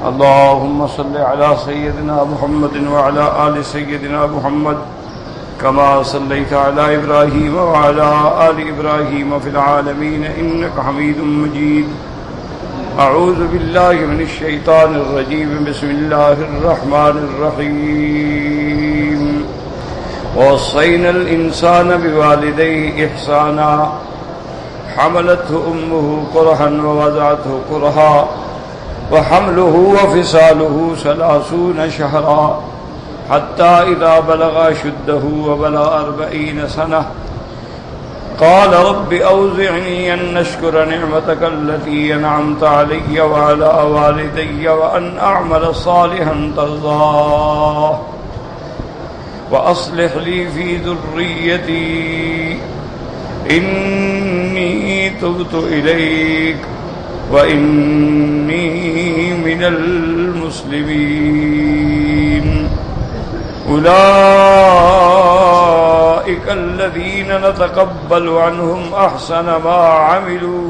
اللهم صل على سيدنا محمد وعلى آل سيدنا محمد كما صليت على إبراهيم وعلى آل إبراهيم في العالمين إنك حميد مجيد. أعوذ بالله من الشيطان الرجيم. بسم الله الرحمن الرحيم. ووصينا الإنسان بوالديه إحسانا حملته أمه كرها ووضعته كرها وحمله وفصاله 30 شهرا حتى إذا بلغ أشده وبلغ 40 سنة قال رب أوزعني أن أشكر نعمتك التي أنعمت علي وعلى والدي وأن أعمل صالحا ترضاه وأصلح لي في ذريتي إني تبت إليك وإني من المسلمين. أولئك الذين نتقبل عنهم أحسن ما عملوا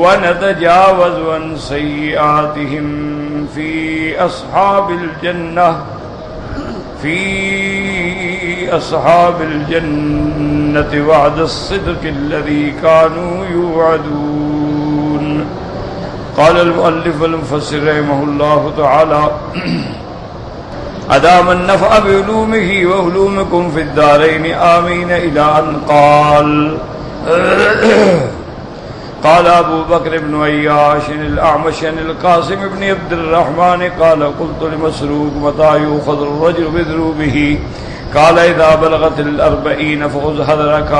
ونتجاوز عن سيئاتهم في أصحاب الجنة وعد الصدق الذي كانوا يوعدون. قال المؤلف والمفسر رحمه الله تعالى: أدام النفع بعلومه وعلومكم في الدارين آمين. إلى أن قال أبو بكر بن عياش الأعمش القاسم بن عبد الرحمن قال: قلت لمسروق متى يؤخذ الرجل بذنوبه؟ قال: إذا بلغت 40 فخذ حذرك.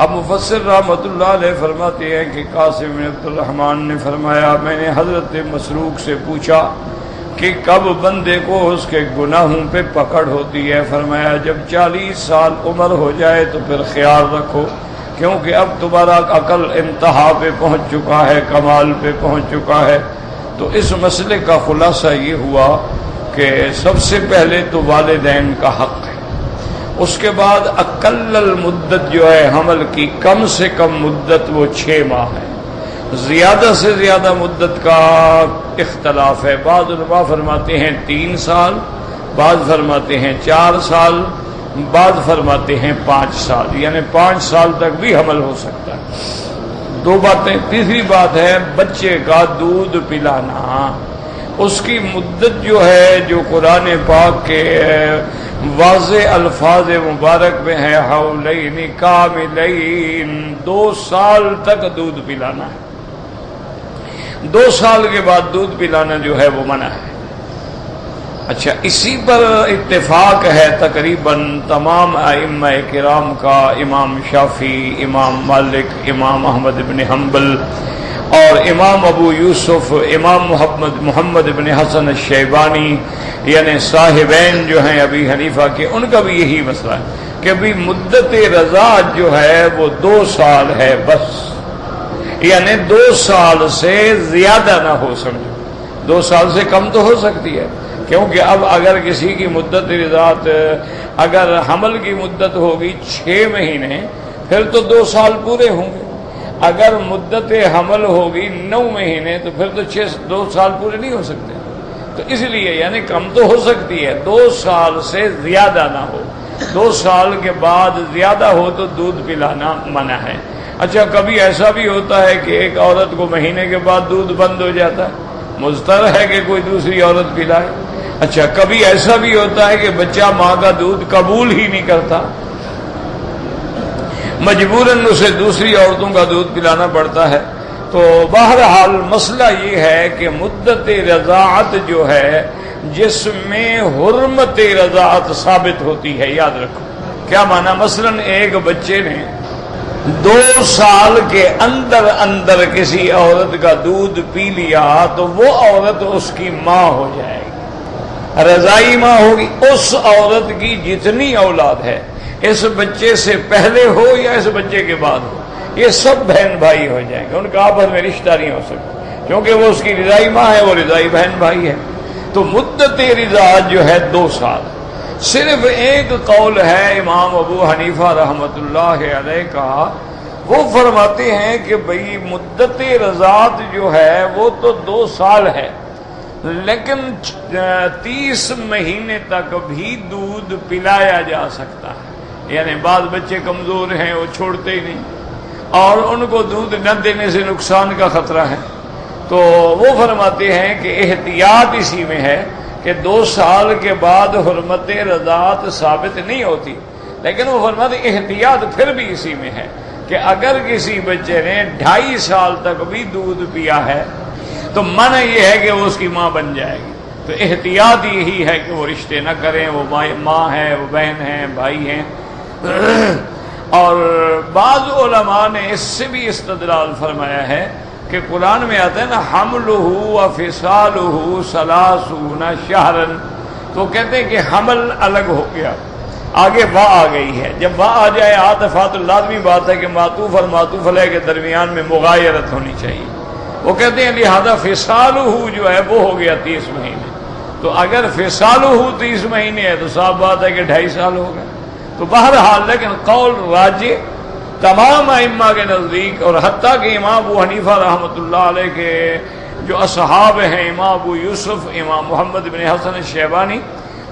اب مفسر رحمۃ اللہ علیہ فرماتے ہیں کہ قاسم بن عبد الرحمن نے فرمایا، میں نے حضرت مسروق سے پوچھا کہ کب بندے کو اس کے گناہوں پہ پکڑ ہوتی ہے؟ فرمایا جب 40 سال عمر ہو جائے تو پھر خیال رکھو، کیونکہ اب تمہارا عقل انتہا پہ پہنچ چکا ہے، کمال پہ پہنچ چکا ہے۔ تو اس مسئلے کا خلاصہ یہ ہوا کہ سب سے پہلے تو والدین کا حق ہے، اس کے بعد اقل المدت جو ہے حمل کی، کم سے کم مدت وہ 6 ماہ ہے، زیادہ سے زیادہ مدت کا اختلاف ہے۔ بعض علماء فرماتے ہیں 3 سال، بعض فرماتے ہیں 4 سال، بعض فرماتے ہیں 5 سال، یعنی 5 سال تک بھی حمل ہو سکتا ہے۔ 2 باتیں۔ تیسری بات ہے بچے کا دودھ پلانا، اس کی مدت جو ہے جو قرآن پاک کے واضح الفاظ مبارک میں ہے، حولین کاملین، 2 سال تک دودھ پلانا ہے۔ 2 سال کے بعد دودھ پلانا جو ہے وہ منع ہے۔ اچھا، اسی پر اتفاق ہے تقریباً تمام ائمہ کرام کا، امام شافعی، امام مالک، امام احمد بن حنبل اور امام ابو یوسف، امام محمد بن حسن الشیبانی، یعنی صاحبین جو ہیں ابی حنیفہ کے، ان کا بھی یہی مسئلہ ہے کہ ابھی مدت رضاعت جو ہے وہ 2 سال ہے بس، یعنی 2 سال سے زیادہ نہ ہو، سمجھو 2 سال سے کم تو ہو سکتی ہے، کیونکہ اب اگر کسی کی مدت رضاعت، اگر حمل کی مدت ہوگی 6 مہینے پھر تو 2 سال پورے ہوں گے، اگر مدت حمل ہوگی 9 مہینے تو پھر تو 2 سال پورے نہیں ہو سکتے۔ تو اس لیے یعنی کم تو ہو سکتی ہے، 2 سال سے زیادہ نہ ہو، 2 سال کے بعد زیادہ ہو تو دودھ پلانا منع ہے۔ اچھا، کبھی ایسا بھی ہوتا ہے کہ ایک عورت کو مہینے کے بعد دودھ بند ہو جاتا ہے، مضطر ہے کہ کوئی دوسری عورت پلائے۔ اچھا، کبھی ایسا بھی ہوتا ہے کہ بچہ ماں کا دودھ قبول ہی نہیں کرتا، مجبوراً اسے دوسری عورتوں کا دودھ پلانا پڑتا ہے۔ تو بہرحال مسئلہ یہ ہے کہ مدت رضاعت جو ہے جس میں حرمت رضاعت ثابت ہوتی ہے، یاد رکھو کیا معنی؟ مثلاً ایک بچے نے 2 سال کے اندر کسی عورت کا دودھ پی لیا تو وہ عورت اس کی ماں ہو جائے گی، رضائی ماں ہوگی۔ اس عورت کی جتنی اولاد ہے، اس بچے سے پہلے ہو یا اس بچے کے بعد ہو، یہ سب بہن بھائی ہو جائیں گے، ان کا آپس میں رشتہ نہیں ہو سکتا، کیونکہ وہ اس کی رضائی ماں ہے، وہ رضائی بہن بھائی ہے۔ تو مدت رضاعت جو ہے 2 سال۔ صرف ایک قول ہے امام ابو حنیفہ رحمۃ اللہ علیہ کا، وہ فرماتے ہیں کہ بھئی مدت رضاعت جو ہے وہ تو 2 سال ہے، لیکن 30 مہینے تک بھی دودھ پلایا جا سکتا ہے، یعنی بعض بچے کمزور ہیں وہ چھوڑتے ہی نہیں اور ان کو دودھ نہ دینے سے نقصان کا خطرہ ہے، تو وہ فرماتے ہیں کہ احتیاط اسی میں ہے کہ 2 سال کے بعد حرمت رضاعت ثابت نہیں ہوتی، لیکن وہ فرماتے ہیں احتیاط پھر بھی اسی میں ہے کہ اگر کسی بچے نے 2.5 سال تک بھی دودھ پیا ہے تو منع یہ ہے کہ وہ اس کی ماں بن جائے گی، تو احتیاط یہی ہے کہ وہ رشتے نہ کریں، وہ ماں ہے، وہ بہن ہے، بھائی ہیں۔ اور بعض علماء نے اس سے بھی استدلال فرمایا ہے کہ قرآن میں آتا ہے نا حملہ و فصالہ 30 شہرا، تو کہتے ہیں کہ حمل الگ ہو گیا، آگے واہ آ گئی ہے، جب واہ آ جائے عاطفات لازمی بات ہے کہ معطوف اور معطوف علیہ کے درمیان میں مغایرت ہونی چاہیے، وہ کہتے ہیں لہذا فصالہ جو ہے وہ ہو گیا 30 مہینے، تو اگر فصالہ 30 مہینے ہے تو صاف بات ہے کہ 2.5 سال ہو گئے، تو بہرحال لیکن قول راجح تمام ائمہ کے نزدیک اور حتیٰ کہ امام ابو حنیفہ رحمۃ اللہ علیہ کے جو اصحاب ہیں، امام ابو یوسف، امام محمد بن حسن الشیبانی،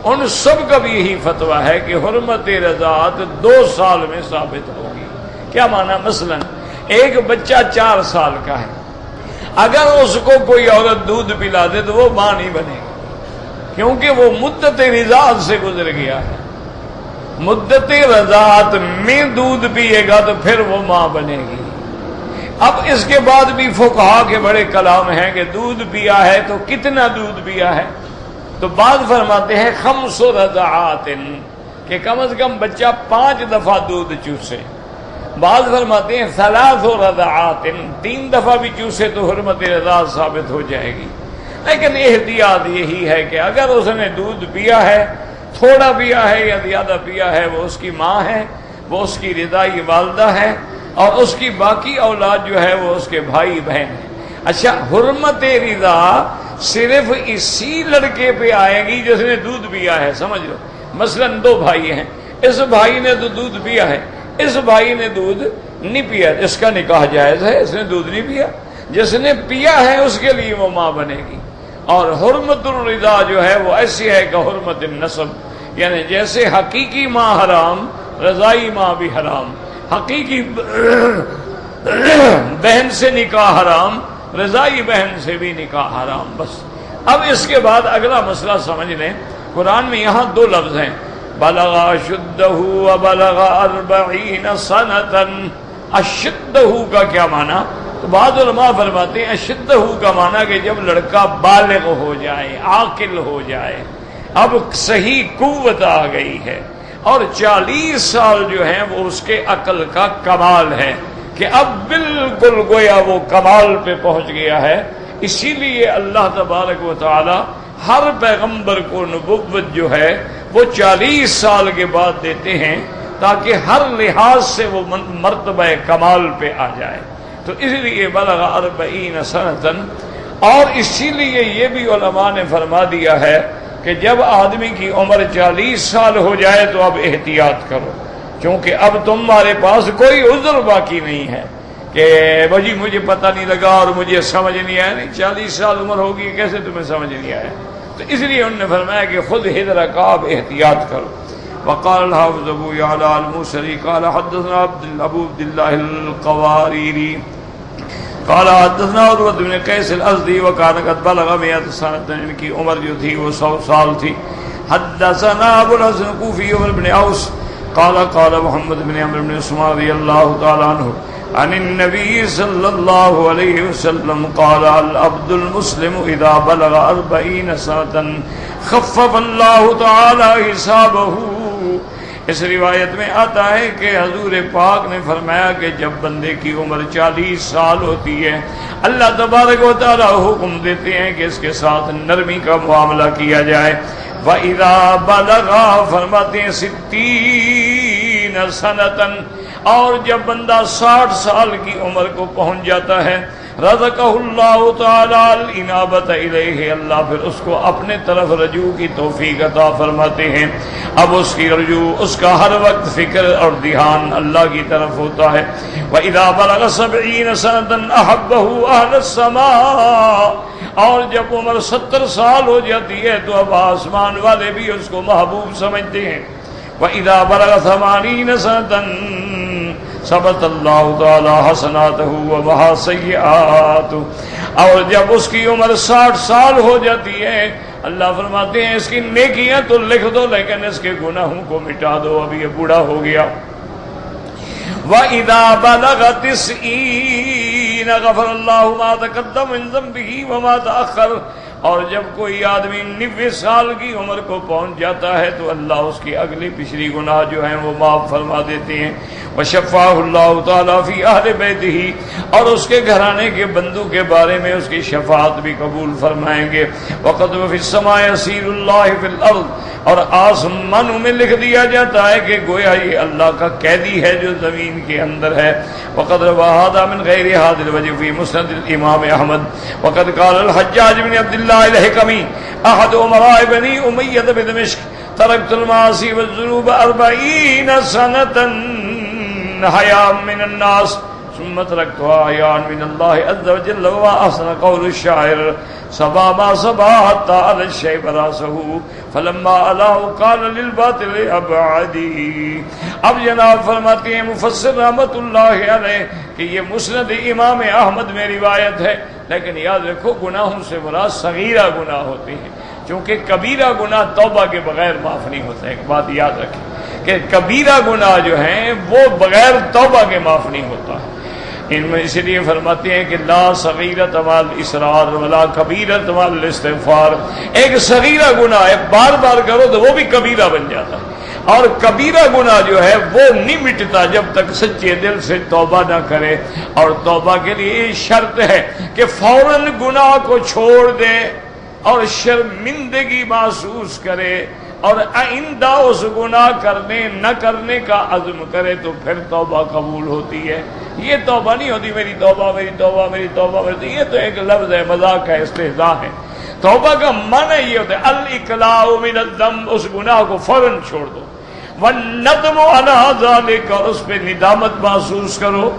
ان سب کا بھی یہی فتویٰ ہے کہ حرمت رضاعت 2 سال میں ثابت ہوگی۔ کیا معنی؟ مثلا ایک بچہ 4 سال کا ہے، اگر اس کو کوئی عورت دودھ پلا دے تو وہ ماں نہیں بنے گی، کیونکہ وہ مدت رضاعت سے گزر گیا ہے، مدت رضاعت میں دودھ پیے گا تو پھر وہ ماں بنے گی۔ اب اس کے بعد بھی فقہا کے بڑے کلام ہیں کہ دودھ پیا ہے تو کتنا دودھ پیا ہے، تو بعض فرماتے ہیں 5 رضعات کہ کم از کم بچہ 5 دفعہ دودھ چوسے، بعض فرماتے ہیں 3 رضعات 3 دفعہ بھی چوسے تو حرمت رضاعت ثابت ہو جائے گی، لیکن احتیاط یہی ہے کہ اگر اس نے دودھ پیا ہے، تھوڑا پیا ہے یا زیادہ پیا ہے، وہ اس کی ماں ہے، وہ اس کی رضائی والدہ ہے، اور اس کی باقی اولاد جو ہے وہ اس کے بھائی بہن ہیں۔ اچھا، حرمت رضا صرف اسی لڑکے پہ آئے گی جس نے دودھ پیا ہے، سمجھ لو، مثلا 2 بھائی ہیں، اس بھائی نے تو دودھ پیا ہے، اس بھائی نے دودھ نہیں پیا، اس کا نکاح جائز ہے، اس نے دودھ نہیں پیا، جس نے پیا ہے اس کے لیے وہ ماں بنے گی۔ اور حرمت الرضا جو ہے وہ ایسی ہے کہ حرمت النسب، یعنی جیسے حقیقی ماں حرام، رضائی ماں بھی حرام، حقیقی بہن سے نکاح حرام، رضائی بہن سے بھی نکاح حرام۔ بس اب اس کے بعد اگلا مسئلہ سمجھ لیں، قرآن میں یہاں 2 لفظ ہیں، بلغ اشدہ وبلغ 40 سنۃ۔ اشدہ کا کیا معنی؟ تو بعض علماء فرماتے ہیں اشدہ کا معنی کہ جب لڑکا بالغ ہو جائے، عاقل ہو جائے، اب صحیح قوت آ گئی ہے، اور 40 سال جو ہیں وہ اس کے عقل کا کمال ہے کہ اب بالکل گویا وہ کمال پہ پہنچ گیا ہے۔ اسی لیے اللہ تبارک و تعالی ہر پیغمبر کو نبوت جو ہے وہ 40 سال کے بعد دیتے ہیں تاکہ ہر لحاظ سے وہ مرتبہ کمال پہ آ جائے، تو اس لیے بلغ 40 سنۃ۔ اور اسی لیے یہ بھی علماء نے فرما دیا ہے کہ جب آدمی کی عمر 40 سال ہو جائے تو اب احتیاط کرو، کیونکہ اب تمہارے پاس کوئی عذر باقی نہیں ہے کہ بھائی مجھے پتہ نہیں لگا اور مجھے سمجھ نہیں آیا۔ نہیں، 40 سال عمر ہوگی کیسے تمہیں سمجھ نہیں آیا؟ تو اس لیے انہوں نے فرمایا کہ خود حذر کا اب احتیاط کرو۔ وقال الحافظ ابو يعلى الموسري قال حدثنا ابو عبد الله القواريري قال حدثنا عروة بن قيس الازدي وكان قد بلغ 100 سنة، ان کی عمر جو تھی وہ 100 سال تھی۔ حدثنا ابو الحسن الكوفي بن اوس قال قال محمد بن عمرو بن عثمان رضي الله تعالى عنه عن النبي صلى الله عليه وسلم قال العبد المسلم اذا بلغ 40 سنة خفف الله تعالى حسابه۔ اس روایت میں آتا ہے کہ حضور پاک نے فرمایا کہ جب بندے کی عمر 40 سال ہوتی ہے اللہ تبارک و تعالی حکم دیتے ہیں کہ اس کے ساتھ نرمی کا معاملہ کیا جائے۔ وَإِذَا بَلَغَ فرماتے ہیں 60 سنة، اور جب بندہ 60 سال کی عمر کو پہنچ جاتا ہے رزقہ اللہ تعالی الانابۃ الیہ، اللہ پھر اس کو اپنے طرف رجوع کی توفیق عطا فرماتے ہیں۔ اب اس کی رجوع، اس کا ہر وقت فکر اور دھیان اللہ کی طرف ہوتا ہے۔ وَإِذَا بَلَغَ 70 سَنَةً أَحَبَّهُ أَهْلُ السَّمَاءِ، اور جب عمر 70 سال ہو جاتی ہے تو اب آسمان والے بھی اس کو محبوب سمجھتے ہیں. وَإِذَا بَلَغَ 80 سَنَةً ثَبَتَ اللَّهُ تَعَالَى حَسَنَاتَهُ وَمَحَا سَيِّئَاتَهُ. اور جب اس کی عمر 60 سال ہو جاتی ہے اللہ فرماتے ہیں اس کی نیکیاں تو لکھ دو لیکن اس کے گناہوں کو مٹا دو، اب یہ بوڑھا ہو گیا. وَإِذَا بَلَغَ 90 غَفَرَ اللَّهُ مَا تَقَدَّمَ مِن ذَنبِهِ وَمَا تَأَخَّرَ. اور جب کوئی آدمی 90 سال کی عمر کو پہنچ جاتا ہے تو اللہ اس کی اگلی پچھلی گناہ جو ہیں وہ معاف فرما دیتے ہیں. وَشَفَّاهُ اللَّهُ تَعَالَى فِي أَهْلِ بَيْتِهِ. اور اس کے گھرانے کے بندوں کے بارے میں اس کی شفاعت بھی قبول فرمائیں گے. وَقَدْ وَفِي السَّمَاءِ يَسِيرُ اللَّهِ فِي الْأَرْضِ. اور آسمانوں میں لکھ دیا جاتا ہے کہ گویا یہ اللہ کا قیدی ہے جو زمین کے اندر ہے. وقد روى هذا من غير هذا الوجه في مسند الامام احمد. وقد قال الحجاج بن عبد الله الحكمي احد امراء بني اميه بدمشق تركت المعاصي والذنوب 40 سنه حياء من الناس ثم تركتها حياء من الله عز وجل. واحسن قول الشاعر صبا ما صبا حتى على الشيب راسه فلما علاه قال للباطل ابعدي. اب جناب فرماتے ہیں مفسر رحمت اللہ علیہ کہ یہ مسند امام احمد میں روایت ہے، لیکن یاد رکھو گناہوں سے مراد صغیرہ گناہ ہوتے ہیں، چونکہ کبیرہ گناہ توبہ کے بغیر معاف نہیں ہوتا. ایک بات یاد رکھیں کہ کبیرہ گناہ جو ہیں وہ بغیر توبہ کے معاف نہیں ہوتا. ان میں اس لیے فرماتے ہیں کہ لا صغیرۃ مع الاصرار ولا کبیرۃ مع الاستغفار. ایک صغیرہ گناہ ہے بار بار کرو تو وہ بھی کبیرہ بن جاتا ہے، اور کبیرہ گناہ جو ہے وہ نہیں مٹتا جب تک سچے دل سے توبہ نہ کرے. اور توبہ کے لیے شرط ہے کہ فوراً گناہ کو چھوڑ دے اور شرمندگی محسوس کرے اور آئندہ اس گناہ کرنے نہ کرنے کا عزم کرے تو پھر توبہ قبول ہوتی ہے. یہ توبہ نہیں ہوتی میری توبہ میری توبہ میری توبہ میری، یہ تو ایک لفظ ہے، مذاق ہے، استہزاء ہے. توبہ کا معنی یہ ہوتا ہے الاقلاع من الذنب، اس گناہ کو فوراً چھوڑ دو. والندم علی ذلک، اور اس پہ ندامت محسوس کرو.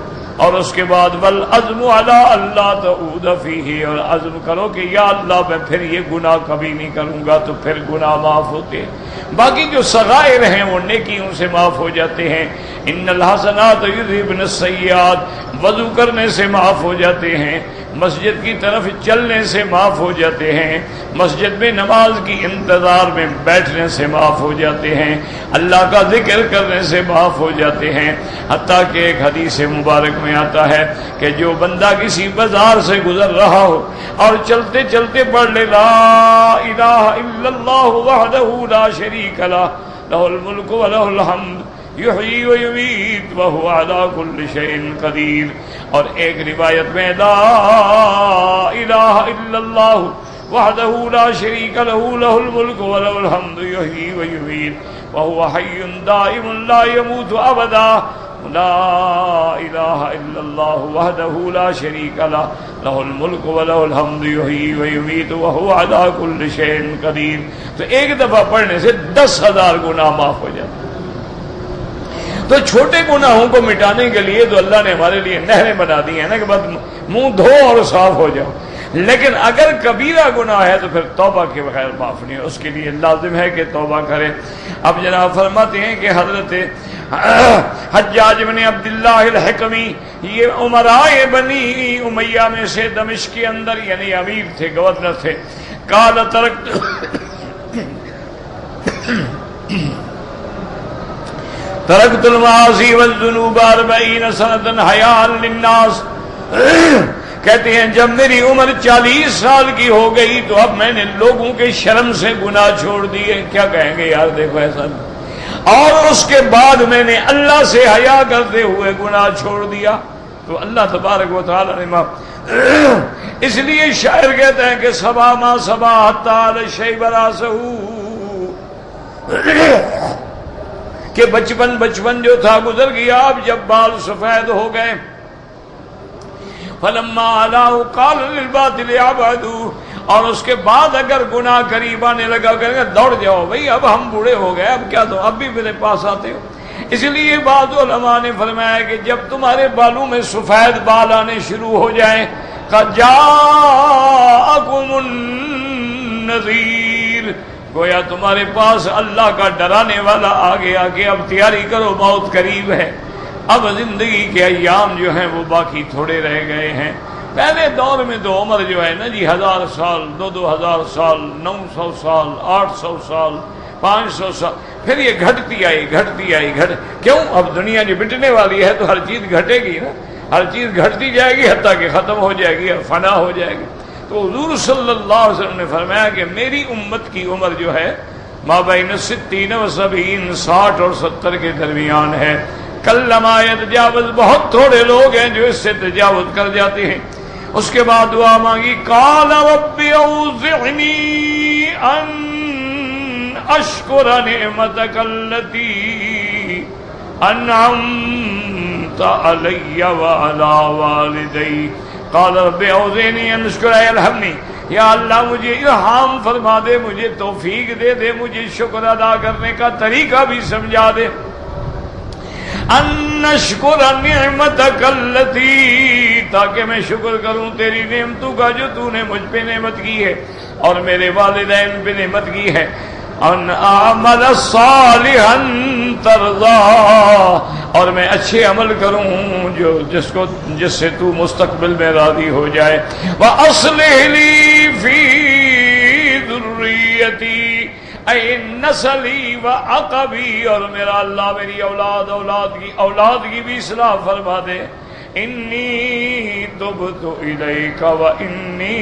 اور اس کے بعد والعزم علی اللہ تعود فیہ، اور عزم کرو کہ یا اللہ میں پھر یہ گناہ کبھی نہیں کروں گا، تو پھر گناہ معاف ہوتے ہیں. باقی جو صغائر ہیں وہ نیکیوں سے معاف ہو جاتے ہیں. ان الحسنات یذہبن السیئات، وضو کرنے سے معاف ہو جاتے ہیں، مسجد کی طرف چلنے سے معاف ہو جاتے ہیں، مسجد میں نماز کی انتظار میں بیٹھنے سے معاف ہو جاتے ہیں، اللہ کا ذکر کرنے سے معاف ہو جاتے ہیں. حتیٰ کہ ایک حدیث مبارک میں آتا ہے کہ جو بندہ کسی بازار سے گزر رہا ہو اور چلتے چلتے پڑھ لے لا الہ الا اللہ وحدہ لا شریک لہ لہ الملک ولہ الحمد یحیی و یمیت وہو علی کل شیء قدیر. اور ایک روایت میں لا الہ الا اللہ وحدہ لا شریک لہ لہ الملک ولہ الحمد یحیی و یمیت وہو حی دائم لا یموت ابدا. لا الہ الا اللہ وحدہ لا شریک لہ لہ الملک ولہ الحمد یحیی و یمیت وہو علی کل شیء قدیر. تو ایک دفعہ پڑھنے سے 10,000 گناہ معاف ہو جاتے ہیں. تو چھوٹے گناہوں کو مٹانے کے لیے تو اللہ نے ہمارے لیے نہریں بنا دی ہیں نا کہ بس منہ دھو اور صاف ہو جاؤ. لیکن اگر کبیرہ گناہ ہے تو پھر توبہ کے بغیر معاف نہیں، اس کے لیے لازم ہے کہ توبہ کرے. اب جناب فرماتے ہیں کہ حضرت حجاج بن عبداللہ الحکمی یہ امراء بنی امیہ میں سے دمشق کے اندر یعنی امیر تھے، گورنر تھے. قال ترکت المعاصی والذنوب 40 سنة حیاء للناس. کہتے ہیں جب میری عمر 40 سال کی ہو گئی تو اب میں نے لوگوں کے شرم سے گناہ چھوڑ دیے. کیا کہیں گے یار دیکھو ایسا. اور اس کے بعد میں نے اللہ سے حیا کرتے ہوئے گناہ چھوڑ دیا تو اللہ تبارک و تعالی نے معاف. اس لیے شاعر کہتے ہیں کہ صبا ما صبا حتی علی شیب راسہ، کہ بچپن جو تھا گزر گیا، اب جب بال سفید ہو گئے. فلما علاہ قال للباطل ابعدوا، اور اس کے بعد اگر گناہ قریب آنے لگا کریں گے دوڑ جاؤ بھئی اب ہم بوڑھے ہو گئے، اب کیا تو اب بھی میرے پاس آتے ہو. اس لیے بعض علماء نے فرمایا کہ جب تمہارے بالوں میں سفید بال آنے شروع ہو جائیں قد جاءکم النذیر، گویا تمہارے پاس اللہ کا ڈرانے والا آ گیا کہ اب تیاری کرو، موت قریب ہے، اب زندگی کے ایام جو ہیں وہ باقی تھوڑے رہ گئے ہیں۔ پہلے دور میں تو عمر جو ہے نا جی 1000 سال، 2000 سال، 900 سال، 800 سال، 500 سال، پھر یہ گھٹتی آئی کیوں؟ اب دنیا جو مٹنے والی ہے تو ہر چیز گھٹے گی نا، ہر چیز گھٹتی جائے گی حتیٰ کہ ختم ہو جائے گی اور فنا ہو جائے گی۔ تو حضور صلی اللہ علیہ وسلم نے فرمایا کہ میری امت کی عمر جو ہے ما بین 60 و 70، 60 اور 70 کے درمیان ہے۔ کلما یتجاوز، بہت تھوڑے لوگ ہیں جو اس سے تجاوز کر جاتے ہیں۔ اس کے بعد دعا مانگی، قال رب اوزعنی ان اشکر نعمتک التی انعمت علی وعلی والدی، قال رب اوزعنی ان اشکر، الہمنی، یا اللہ مجھے الہام فرما دے، مجھے توفیق دے دے، مجھے شکر ادا کرنے کا طریقہ بھی سمجھا دے۔ ان اشکر نعمتک التی، تاکہ میں شکر کروں تیری نعمتوں کا جو تو نے مجھ پہ نعمت کی ہے اور میرے والدین پہ نعمت کی ہے۔ ان اعمل صالحا ترضا، اور میں اچھے عمل کروں جس سے تو مستقبل میں راضی ہو جائے۔ واصلح لی فی ذریتی، اے نسلی و عقبی، اور میرا اللہ میری اولاد کی بھی اصلاح فرما دے۔ انی تبت الیک و انی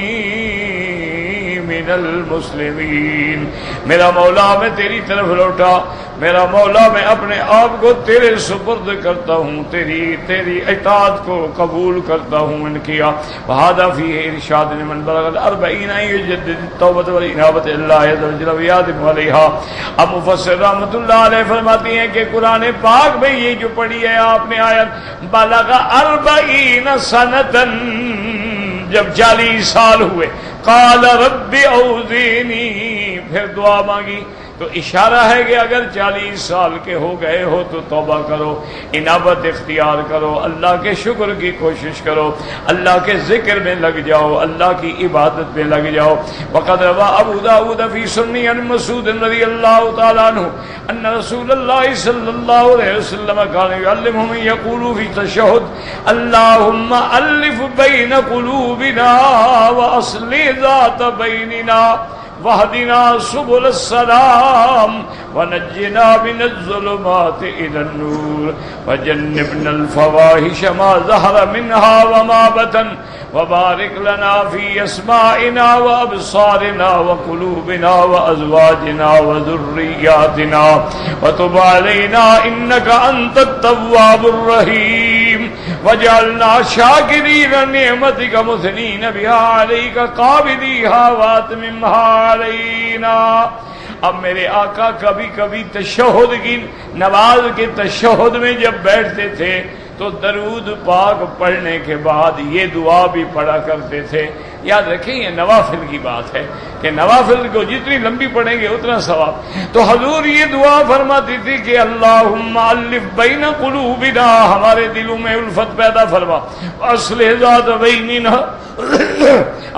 من المسلمین، میرا مولا میں تیری طرف لوٹا، میرا مولا میں اپنے آپ کو تیرے سپرد کرتا ہوں، تیری اطاعت کو قبول کرتا ہوں ان کیا۔ وہذا فیہ ارشاد لمن بلغ الاربعین ان یجدد التوبۃ والانابۃ الی اللہ عز وجل ویادم علیہا۔ اب مفسر رحمۃ اللہ علیہ فرماتی ہیں کہ قرآن پاک میں یہ جو پڑھی ہے آپ نے آیت، بلغ 40 سنۃ، جب 40 سال ہوئے، قال رب اوزعنی، پھر دعا مانگی، تو اشارہ ہے کہ اگر 40 سال کے ہو گئے ہو تو توبہ کرو، انابت اختیار کرو، اللہ کے شکر کی کوشش کرو، اللہ کے ذکر میں لگ جاؤ، اللہ کی عبادت میں لگ جاؤ۔ وقد روى ابو داود فی سنن عن مسعود رضی اللہ تعالی عنہ ان رسول اللہ صلی اللہ علیہ وسلم كان يعلمهم يقولوا في التشهد اللهم الف بين قلوبنا واصلح ذات بيننا واهدنا سبل السلام ونجنا من الظلمات إلى النور وجنبنا الفواحش ما ظهر منها وما بطن وبارك لنا في أسماعنا وأبصارنا وقلوبنا وأزواجنا وذرياتنا وتب علينا إنك أنت التواب الرحيم وجعلنا شاكرين نعمتك مثنين بها عليك قابليها واتممها علينا۔ اب میرے آقا کبھی کبھی تشہد کی نماز کے تشہد میں جب بیٹھتے تھے تو درود پاک پڑھنے کے بعد یہ دعا بھی پڑھا کرتے تھے۔ یاد رکھیں یہ نوافل کی بات ہے کہ نوافل کو جتنی لمبی پڑھیں گے اتنا ثواب۔ تو حضور یہ دعا فرماتی تھی کہ اللہم الف بین قلوبنا، ہمارے دلوں میں الفت پیدا فرما، اصلح ذات بیننا،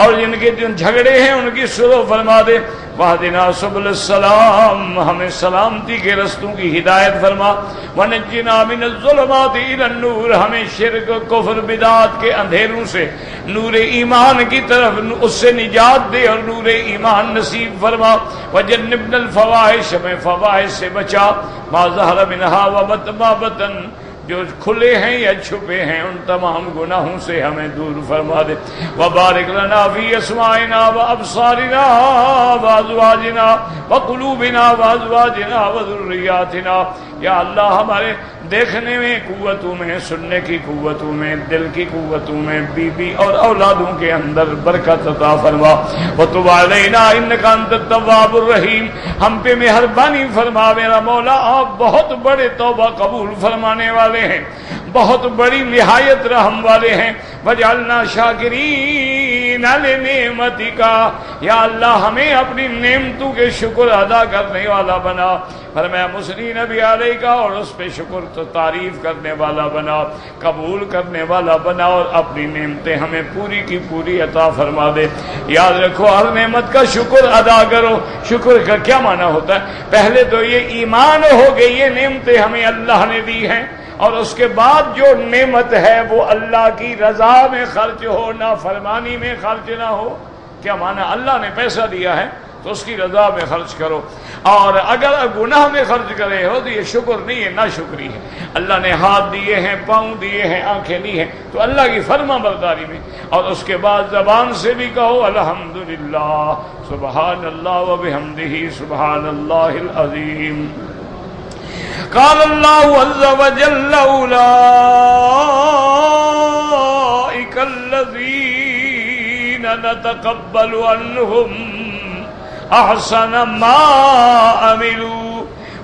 اور جن کے جن جھگڑے ہیں ان کی صلح فرما دے، واہدنا سبل السلام، ہمیں سلامتی کے رستوں کی ہدایت فرما، ونجنا من الظلمات الی النور، ہمیں شرک کفر بدعات کے اندھیروں سے نور ایمان کی طرف اس سے نجات دے اور نور ایمان نصیب فرما، وجنبنا الفواحش، ہمیں فواحش سے بچا، ما ظہر منہا وما بطن، جو کھلے ہیں یا چھپے ہیں ان تمام گناہوں سے ہمیں دور فرما دے، وبارک لنا فی اسماعنا وابصارنا وازواجنا وقلوبنا وازواجنا وذریاتنا۔ یا اللہ ہمارے دیکھنے میں قوتوں میں، سننے کی قوتوں میں، دل کی قوتوں میں، بیوی اور اولادوں کے اندر برکت عطا فرما، وتب علینا انک انت التواب الرحیم، ہم پہ مہربانی فرما میرا مولا، آپ بہت بڑے توبہ قبول فرمانے والے ہیں، بہت بڑی نہایت رحم والے ہیں۔ وجعلنا شاکرین لنعمتک، یا اللہ ہمیں اپنی نعمتوں کے شکر ادا کرنے والا بنا، فرمایا مسنی نبی علیہ کا، اور اس پہ شکر تو تعریف کرنے والا بنا، قبول کرنے والا بنا، اور اپنی نعمتیں ہمیں پوری کی پوری عطا فرما دے۔ یاد رکھو ہر نعمت کا شکر ادا کرو۔ شکر کا کیا معنی ہوتا ہے؟ پہلے تو یہ ایمان ہو گئی یہ نعمتیں ہمیں اللہ نے دی ہیں، اور اس کے بعد جو نعمت ہے وہ اللہ کی رضا میں خرچ ہو، نافرمانی میں خرچ نہ ہو۔ کیا معنی؟ اللہ نے پیسہ دیا ہے تو اس کی رضا میں خرچ کرو، اور اگر گناہ میں خرچ کرے ہو تو یہ شکر نہیں ہے، ناشکری ہے۔ اللہ نے ہاتھ دیے ہیں، پاؤں دیے ہیں، آنکھیں دی ہیں تو اللہ کی فرما برداری میں، اور اس کے بعد زبان سے بھی کہو الحمدللہ، سبحان اللہ و بحمدہ، سبحان اللہ العظیم۔ قال اللہ عز وجل اولئک الذین نتقبل عنہم احسن ما عملوا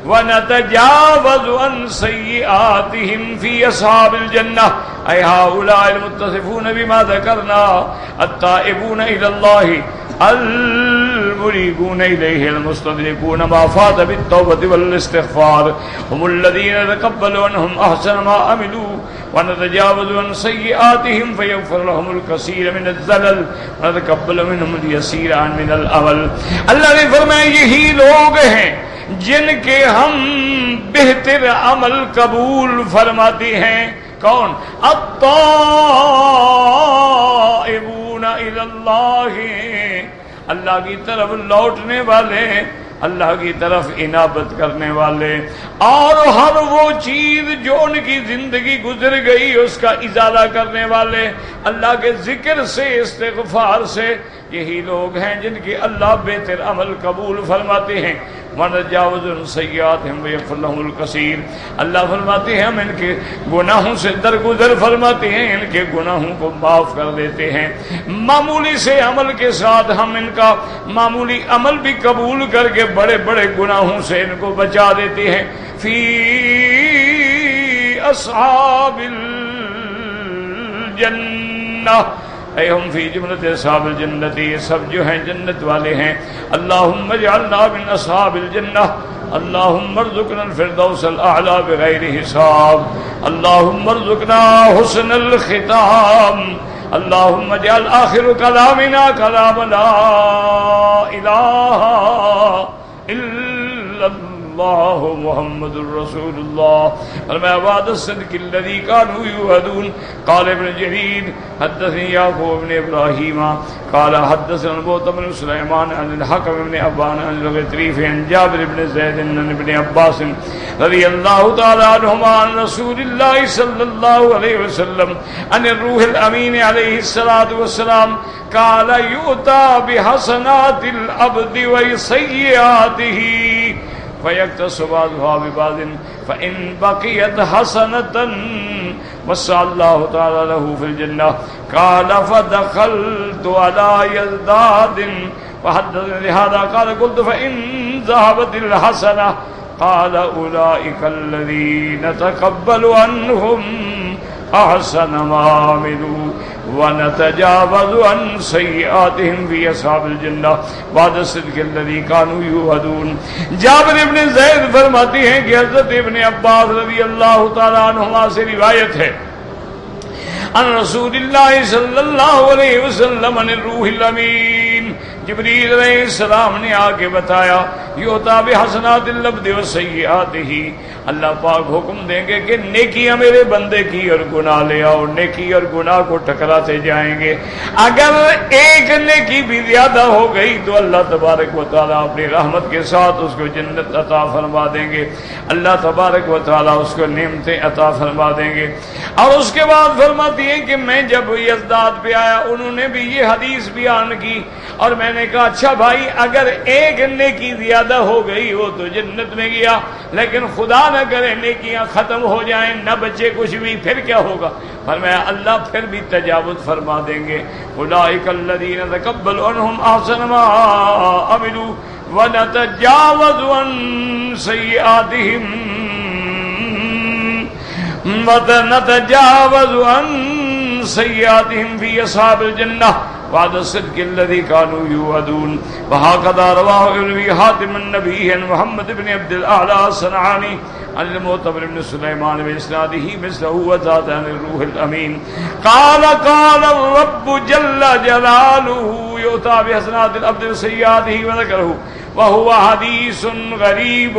ونتجاوز عن سیئاتهم فی اصحاب الجنہ اے هؤلاء المتصفون بما ذکرنا التائبون الی اللہ المنیبون الیہ المستدرکون ما فات بالتوبۃ والاستغفار هم الذین نتقبل عنهم احسن ما عملوا ونتجاوز عن سیئاتهم فیغفر لهم الکثیر من الزلل ونتقبل منهم اليسیر من العمل۔ اللہ نے فرمایا یہی لوگ ہیں جن کے ہم بہتر عمل قبول فرماتے ہیں۔ کون؟ التائبون الی اللہ، اللہ کی طرف لوٹنے والے، اللہ کی طرف انابت کرنے والے، اور ہر وہ چیز جو ان کی زندگی گزر گئی اس کا ازالہ کرنے والے، اللہ کے ذکر سے، استغفار سے۔ یہی لوگ ہیں جن کی اللہ بہتر عمل قبول فرماتے ہیں۔ وَنَتَجَاوَزُ عَنْ سَيِّئَاتِهِمْ وَيَغْفِرُ لَهُمُ الْكَثِيرَ، اللہ فرماتے ہیں ہم ان کے گناہوں سے درگزر فرماتے ہیں، ان کے گناہوں کو معاف کر دیتے ہیں۔ معمولی سے عمل کے ساتھ ہم ان کا معمولی عمل بھی قبول کر کے بڑے بڑے گناہوں سے ان کو بچا دیتے ہیں۔ فی اصحاب الجنہ، اے ہم فی جملۃ اصحاب الجنت، یہ سب جو ہیں جنت والے ہیں۔ اللہم اجعلنا من اصحاب الجنہ، اللہم ارزقنا الفردوس الاعلی بغیر حساب، اللہم ارزقنا حسن الختام، اللہم اجعل آخر کلامنا کلام لا الہ الا اللہ محمد الرسول اللہ۔ فرمایا وعد الصدق الذی کانوا یوعدون۔ قال ابن جریر حدثنی یعقوب بن ابراہیم قال حدثنا المعتمر بن سلیمان عن الحکم بن ابان عن الغطریف عن جابر بن زید عن ابن عباس رضی اللہ تعالی عنہما عن رسول اللہ صلی اللہ علیہ وسلم عن الروح الامین علیہ الصلاۃ والسلام قال یؤتی بحسنات العبد وسیئاتہ فَيَكْتَسُ بَعْضُهَا بِبَعْضٍ فَإِنْ بَقِيَتْ حَسَنَةً وَسَّعَ اللَّهُ تَعَالَى لَهُ فِي الْجَنَّةِ قَالَ فَدَخَلْتُ عَلَى يَزْدَادٍ فَحَدَّثَنِي بِهَذَا قَالَ قُلْتُ فَإِنْ ذَهَبَتِ الْحَسَنَةُ قَالَ أُولَئِكَ الَّذِينَ نَتَقَبَّلُ عَنْهُمْ أَحْسَنَ مَا عَمِلُوا وَنَتَجَاوَزُ عَنْ سَيِّئَاتِهِمْ فِي أَصْحَابِ الْجَنَّةِ بَعْدَ الصِّدْقِ الَّذِي كَانُوا يُوعَدُونَ۔ جابر ابن زید فرماتے ہیں کہ حضرت ابن عباس رضی اللہ تعالیٰ عنہما سے روایت ہے ان رسول اللہ صلی اللہ علیہ وسلم عن الروح الامین، جبریل علیہ السلام نے آ کے بتایا یؤتی بحسنات العبد وسیئاتہ، اللہ پاک حکم دیں گے کہ نیکیاں میرے بندے کی اور گناہ لے آؤ، نیکی اور گناہ کو ٹکراتے جائیں گے۔ اگر ایک نیکی بھی زیادہ ہو گئی تو اللہ تبارک و تعالیٰ اپنی رحمت کے ساتھ اس کو جنت عطا فرما دیں گے، اللہ تبارک و تعالیٰ اس کو نعمتیں عطا فرما دیں گے۔ اور اس کے بعد فرماتی ہیں کہ میں جب یزداد پہ آیا انہوں نے بھی یہ حدیث بیان کی، اور میں نے کہا اچھا بھائی اگر ایک نیکی زیادہ ہو گئی وہ تو جنت میں گیا، لیکن خدا نہ کرے نیکیاں ختم ہو جائیں نہ بچے کچھ بھی، پھر کیا ہوگا؟ فرمایا اللہ پھر بھی تجاوز فرما دیں گے۔ اولئک الذین نتقبل عنہم احسن ما عملوا ونتجاوز عن سیئاتہم ونتجاوز عن سیئاتہم فی اصحاب الجنہ وعد الصدق الذي كانوا يوعدون. وهكذا رواه ابن أبي حاتم النبي عن محمد بن عبد الأعلى الصنعاني عن المعتمر بن سليمان بإسناده مثله وزاد عن الروح الأمين قال قال الرب جل جلاله يؤتى بحسنات العبد وسيئاته وذكره وهو حديث غريب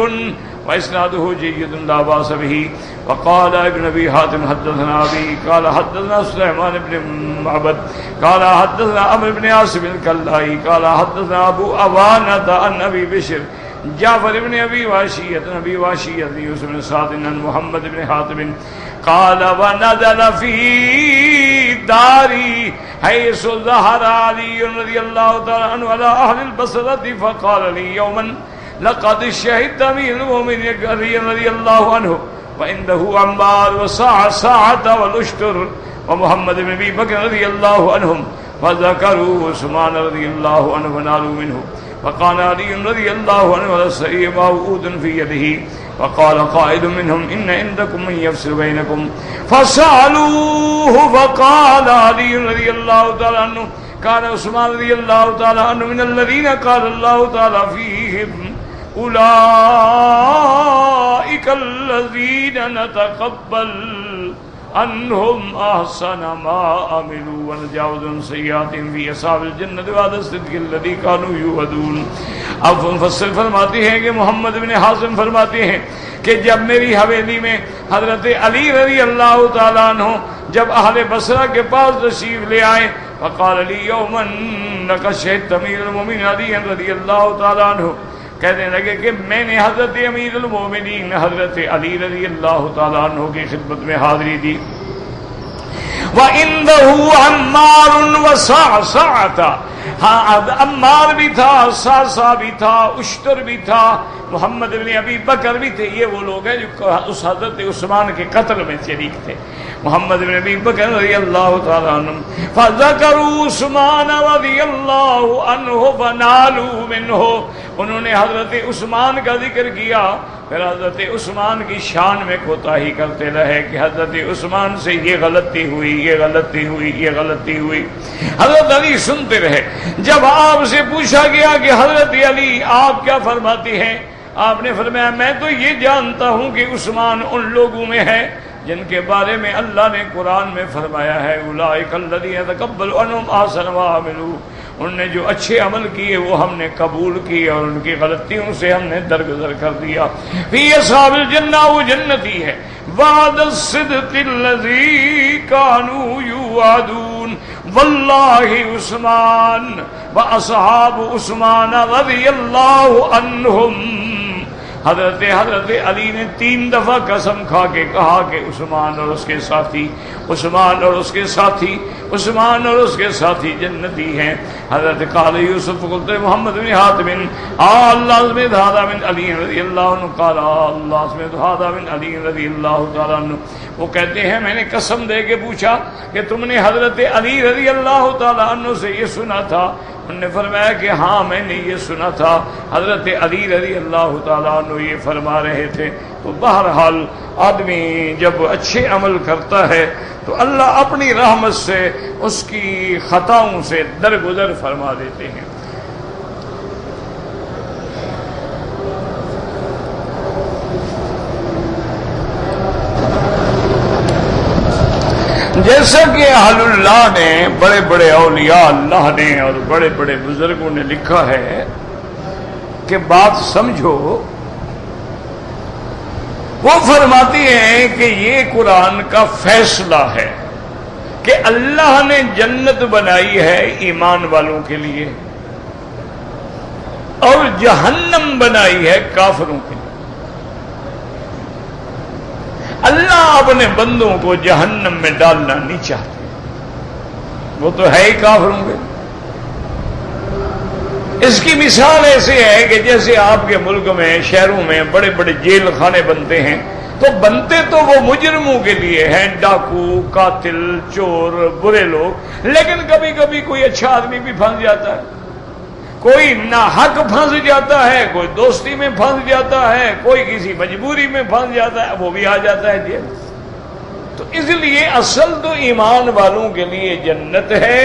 وإسناده جيد لا بأس به. وقال ابن أبي حاتم حدثنا أبي قال حدثنا سليمان بن معبد قال حدثنا عمرو بن عاصم الكلائي قال حدثنا أبو أوانة عن أبي بشر جعفر بن أبي واشية يوسف بن سعد عن محمد بن حاتم قال ونزل في داري حيث ظهر علي رضي الله تعالى عنه على أهل البصرة فقال لي يوما لقد شهدت أمير المؤمنين رضي الله عنه وعنده عمار وساعة والأشتر ومحمد بن أبي بكر رضي الله عنهم فذكروا عثمان رضي الله عنه ونالوا منه. فقال علي رضي الله عنه والسيء موعود في يده فقال قائد منهم إن عندكم من يفصل بينكم فسألوه فقال علي رضي الله تعالى عنه كان عثمان رضي الله تعالى عنه من الذين قال الله تعالى فيهم أولئك الذين نتقبل عنهم أحسن ما عملوا ونجاوز عن سيئاتهم في أصحاب الجنة وعد الصدق الذي كانوا يوعدون. اب مفسر فرماتے ہیں کہ محمد بن حازم فرماتے ہیں کہ جب میری حویلی میں حضرت علی رضی اللہ تعالیٰ عنہ جب اہل بصرہ کے پاس تشریف لے آئے فقال علی یوما لقد شهدت امیر المؤمنین علی رضی اللہ تعالیٰ عنہ کہنے لگے کہ میں نے حضرت امیر المومنین حضرت علی رضی اللہ تعالیٰ عنہ کی خدمت میں حاضری دی. وَعِنْدَهُ عَمَّارٌ وَسَعْسَعَةٌ ہاں عمار بھی تھا ساسا بھی تھا اشتر بھی تھا محمد بن ابی بکر بھی تھے. یہ وہ لوگ ہیں جو اس حضرت عثمان کے قتل میں شریک تھے. محمد بن ابی بکر رضی اللہ تعالیٰ عنہ فذکروا عثمان رضی اللہ عنہ فنالوا منہ انہوں نے حضرت عثمان کا ذکر کیا پھر حضرت عثمان کی شان میں کوتاہی کرتے رہے کہ حضرت عثمان سے یہ غلطی ہوئی یہ غلطی ہوئی یہ غلطی ہوئی. حضرت علی سنتے رہے. جب آپ سے پوچھا گیا کہ حضرت علی آپ کیا فرماتے ہیں آپ نے فرمایا میں تو یہ جانتا ہوں کہ عثمان ان لوگوں میں ہے جن کے بارے میں اللہ نے قرآن میں فرمایا ہے اولئک الذین یتقبل عنہم احسن ما عملوا ان نے جو اچھے عمل کیے وہ ہم نے قبول کیے اور ان کی غلطیوں سے ہم نے درگزر کر دیا. فی اصحاب الجنہ وہ جنتی ہے. وعد الصدق الذی کانوا یوعدون واللہ عثمان واصحاب عثمان رضی اللہ عنہم. حضرت علی نے 3 دفعہ قسم کھا کے کہا کہ عثمان اور اس کے ساتھی عثمان اور اس کے ساتھی عثمان اور اس کے ساتھی جنتی ہیں. حضرت قال یوسف قلت محمد بن حاتم اللہ سمعت هذا من علی رضی اللہ عنہ قال اللہ سمعت هذا من علی رضی اللہ تعالی عنہ. وہ کہتے ہیں میں نے قسم دے کے پوچھا کہ تم نے حضرت علی رضی اللہ تعالی عنہ سے یہ سنا تھا؟ انہوں نے فرمایا کہ ہاں میں نے یہ سنا تھا حضرت علی رضی اللہ تعالیٰ عنہ یہ فرما رہے تھے. تو بہرحال آدمی جب اچھے عمل کرتا ہے تو اللہ اپنی رحمت سے اس کی خطاؤں سے درگزر فرما دیتے ہیں. جیسا کہ اہل اللہ نے بڑے بڑے اولیاء اللہ نے اور بڑے بڑے بزرگوں نے لکھا ہے کہ بات سمجھو. وہ فرماتی ہیں کہ یہ قرآن کا فیصلہ ہے کہ اللہ نے جنت بنائی ہے ایمان والوں کے لیے اور جہنم بنائی ہے کافروں کے لیے. اللہ اپنے بندوں کو جہنم میں ڈالنا نہیں چاہتے. وہ تو ہے ہی کافروں کے. اس کی مثال ایسے ہے کہ جیسے آپ کے ملک میں شہروں میں بڑے بڑے جیل خانے بنتے ہیں تو بنتے تو وہ مجرموں کے لیے ہیں ڈاکو قاتل چور برے لوگ. لیکن کبھی کبھی کوئی اچھا آدمی بھی پھنس جاتا ہے کوئی ناحق پھنس جاتا ہے کوئی دوستی میں پھنس جاتا ہے کوئی کسی مجبوری میں پھنس جاتا ہے وہ بھی آ جاتا ہے جیل. تو اس لیے اصل تو ایمان والوں کے لیے جنت ہے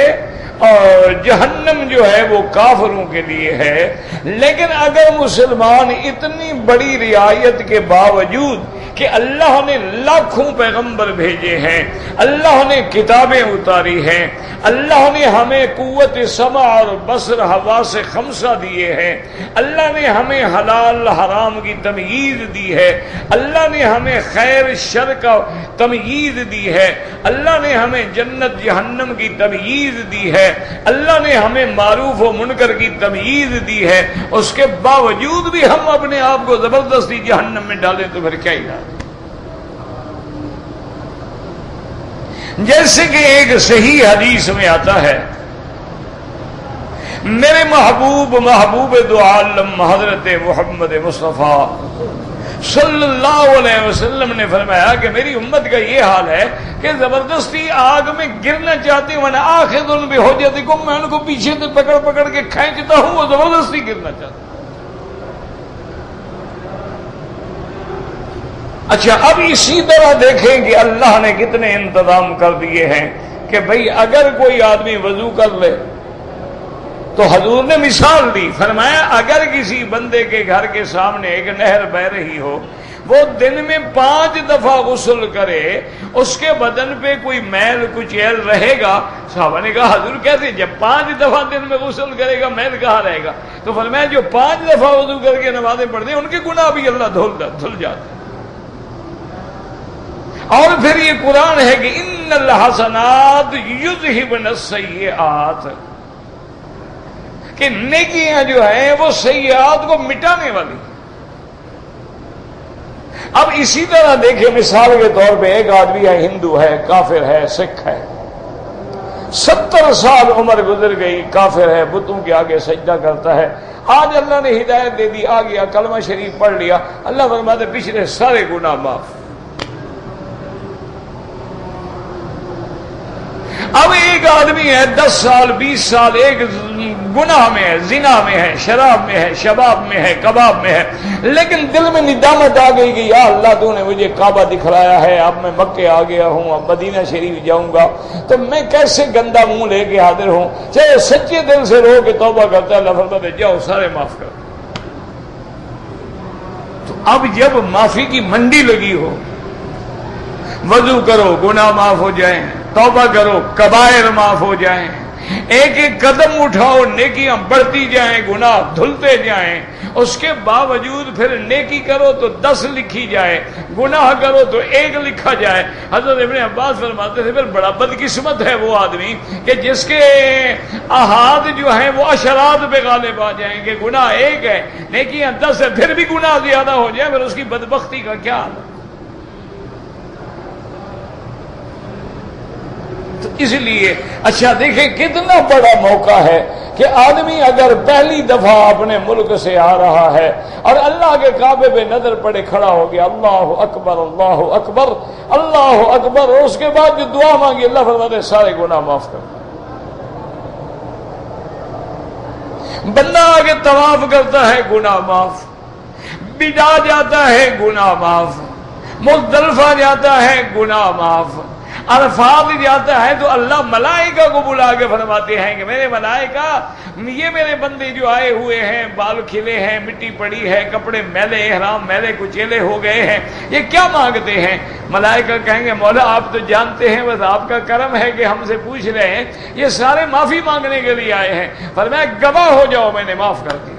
اور جہنم جو ہے وہ کافروں کے لیے ہے. لیکن اگر مسلمان اتنی بڑی رعایت کے باوجود کہ اللہ نے لاکھوں پیغمبر بھیجے ہیں، اللہ نے کتابیں اتاری ہیں، اللہ نے ہمیں قوت سمع اور بصر حواس خمسہ دیے ہیں، اللہ نے ہمیں حلال حرام کی تمییز دی ہے، اللہ نے ہمیں خیر شر کا تمییز دی ہے، اللہ نے ہمیں جنت جہنم کی تمییز دی ہے، اللہ نے ہمیں معروف و منکر کی تمییز دی ہے، اس کے باوجود بھی ہم اپنے آپ کو زبردستی جہنم میں ڈالیں تو پھر کیا ہی ڈالیں؟ جیسے کہ ایک صحیح حدیث میں آتا ہے، میرے محبوب دو عالم حضرت محمد مصطفیٰ صلی اللہ علیہ وسلم نے فرمایا کہ میری امت کا یہ حال ہے کہ زبردستی آگ میں گرنا چاہتی ہوں، میں آخذ بحجتکم، میں ان کو پیچھے سے پکڑ پکڑ کے کھینچتا ہوں، وہ زبردستی گرنا چاہتا ہوں. اچھا، اب اسی طرح دیکھیں کہ اللہ نے کتنے انتظام کر دیے ہیں کہ بھئی اگر کوئی آدمی وضو کر لے تو حضور نے مثال دی، فرمایا اگر کسی بندے کے گھر کے سامنے ایک نہر بہہ رہی ہو، وہ دن میں 5 دفعہ غسل کرے، اس کے بدن پہ کوئی میل کچیل رہے گا. صحابہ نے کہا حضور کیسے؟ جب 5 دفعہ دن میں غسل کرے گا میل کہاں رہے گا؟ تو فرمایا جو 5 دفعہ وضو کر کے نمازیں پڑھتے ہیں ان کے گناہ بھی اللہ دھل جاتے ہیں. اور پھر یہ قرآن ہے کہ ان الحسنات یذہبن السیئات، کہ نیکیاں جو ہیں وہ سیئات کو مٹانے والی. اب اسی طرح دیکھیں مثال کے طور پہ ایک آدمی ہے، ہندو ہے، کافر ہے، سکھ ہے، 70 سال عمر گزر گئی، کافر ہے، بتوں کے آگے سجدہ کرتا ہے. آج اللہ نے ہدایت دے دی، آ گیا کلمہ شریف پڑھ لیا، اللہ فرماتے پچھلے سارے گناہ معاف. اب ایک آدمی ہے 10 سال 20 سال ایک گناہ میں ہے، زنا میں ہے، شراب میں ہے، شباب میں ہے، کباب میں ہے، لیکن دل میں ندامت آ گئی کہ یا اللہ تو نے مجھے کعبہ دکھلایا ہے، اب میں مکے آ گیا ہوں، اب مدینہ شریف جاؤں گا، تو میں کیسے گندا منہ لے کے حاضر ہوں؟ چاہے سچے دل سے رو کے توبہ کرتا ہے، اللہ فرماتا ہے جاؤ سارے معاف کر. تو اب جب معافی کی منڈی لگی ہو، وضو کرو گناہ معاف ہو جائیں، توبہ کرو کبائر معاف ہو جائیں، ایک ایک قدم اٹھاؤ نیکیاں بڑھتی جائیں، گناہ دھلتے جائیں، اس کے باوجود پھر نیکی کرو تو 10 لکھی جائے، گناہ کرو تو 1 لکھا جائے. حضرت ابن عباس فرماتے تھے پھر بڑا بدقسمت ہے وہ آدمی کہ جس کے احاد جو ہیں وہ اشرات پہ غالب آ جائیں کہ گناہ 1 ہے نیکیاں 10 ہے، پھر بھی گناہ زیادہ ہو جائے، پھر اس کی بدبختی کا کیا حال ہے؟ تو اس لیے اچھا دیکھیں کتنا بڑا موقع ہے کہ آدمی اگر پہلی دفعہ اپنے ملک سے آ رہا ہے اور اللہ کے کعبے پہ نظر پڑے کھڑا ہو گیا، اللہ اکبر اللہ اکبر اللہ اکبر، اور اس کے بعد جو دعا مانگی اللہ فرماتے ہیں سارے گناہ معاف کر. بندہ آگے طواف کرتا ہے گناہ معاف، بدا جاتا ہے گناہ معاف، مزدلفہ جاتا ہے گناہ معاف، عرفات جاتا ہے تو اللہ ملائکہ کو بلا کے فرماتے ہیں کہ میرے ملائکہ یہ میرے بندے جو آئے ہوئے ہیں، بال کھلے ہیں، مٹی پڑی ہے، کپڑے میلے، احرام میلے کچیلے ہو گئے ہیں، یہ کیا مانگتے ہیں؟ ملائکہ کہیں گے مولا آپ تو جانتے ہیں، بس آپ کا کرم ہے کہ ہم سے پوچھ رہے ہیں، یہ سارے معافی مانگنے کے لیے آئے ہیں. فرمایا گواہ ہو جاؤ میں نے معاف کر دیا.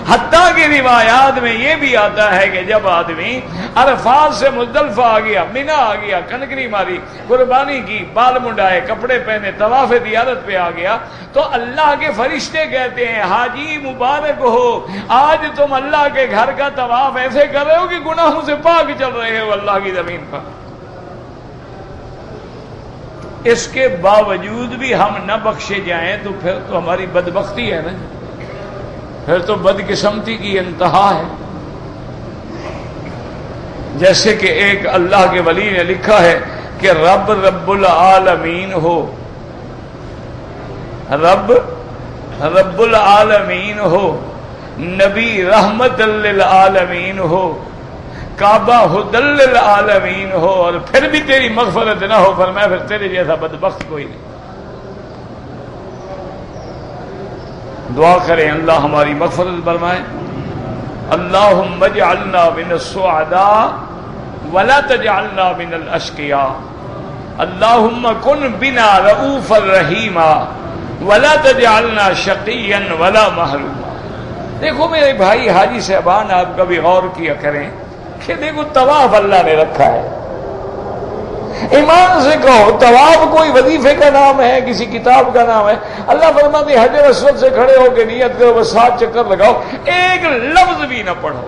حتیٰ کہ روایات میں یہ بھی آتا ہے کہ جب آدمی عرفات سے مزدلفہ آ گیا، مینا آ گیا، کنکری ماری، قربانی کی، بال منڈائے، کپڑے پہنے، طواف زیارت پہ آ گیا، تو اللہ کے فرشتے کہتے ہیں حاجی مبارک ہو، آج تم اللہ کے گھر کا طواف ایسے کر رہے ہو کہ گناہوں سے پاک چل رہے ہو اللہ کی زمین پر. اس کے باوجود بھی ہم نہ بخشے جائیں تو پھر تو ہماری بدبختی ہے نا، پھر تو بدقسمتی کی انتہا ہے. جیسے کہ ایک اللہ کے ولی نے لکھا ہے کہ رب رب العالمین ہو، رب رب العالمین ہو، نبی رحمت للعالمین ہو، کعبہ ہدی للعالمین ہو اور پھر بھی تیری مغفرت نہ ہو، فرمایا پھر تیرے جیسا بدبخت کوئی نہیں۔ دعا کریں اللہ ہماری مغفرت فرمائے۔ اللہم اجعلنا من السعداء ولا تجعلنا من الاشقیاء، اللہم کن بنا رؤوفا رحیما ولا تجعلنا شقیا ولا محروما۔ دیکھو میرے بھائی حاجی صاحبان، آپ کبھی غور کیا کریں کہ دیکھو طواف اللہ نے رکھا ہے، ایمان سے کہو طواف کوئی وظیفے کا نام ہے، کسی کتاب کا نام ہے؟ اللہ فرماتے ہیں حجر اسود سے کھڑے ہو کے نیت کرو، بس 7 چکر لگاؤ، ایک لفظ بھی نہ پڑھو،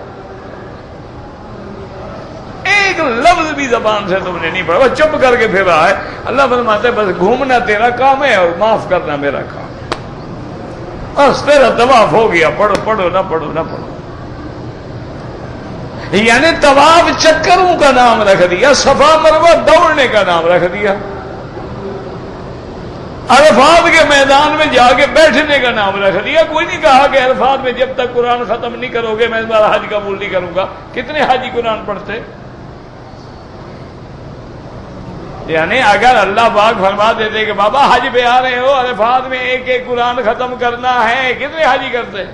ایک لفظ بھی زبان سے تم نے نہیں پڑھا، بس چپ کر کے پھر رہا ہے۔ اللہ فرماتے ہیں بس گھومنا تیرا کام ہے اور معاف کرنا میرا کام ہے، بس تیرا طواف ہو گیا، پڑھو پڑھو نہ پڑھو نہ پڑھو۔ یعنی طواف چکروں کا نام رکھ دیا، صفا مروہ دوڑنے کا نام رکھ دیا، عرفات کے میدان میں جا کے بیٹھنے کا نام رکھ دیا۔ کوئی نہیں کہا کہ عرفات میں جب تک قرآن ختم نہیں کرو گے میں اس بار حج قبول نہیں کروں گا۔ کتنے حاجی قرآن پڑھتے؟ یعنی اگر اللہ پاک فرما دیتے کہ بابا حج پہ آ رہے ہو، عرفات میں ایک ایک قرآن ختم کرنا ہے، کتنے حاجی کرتے؟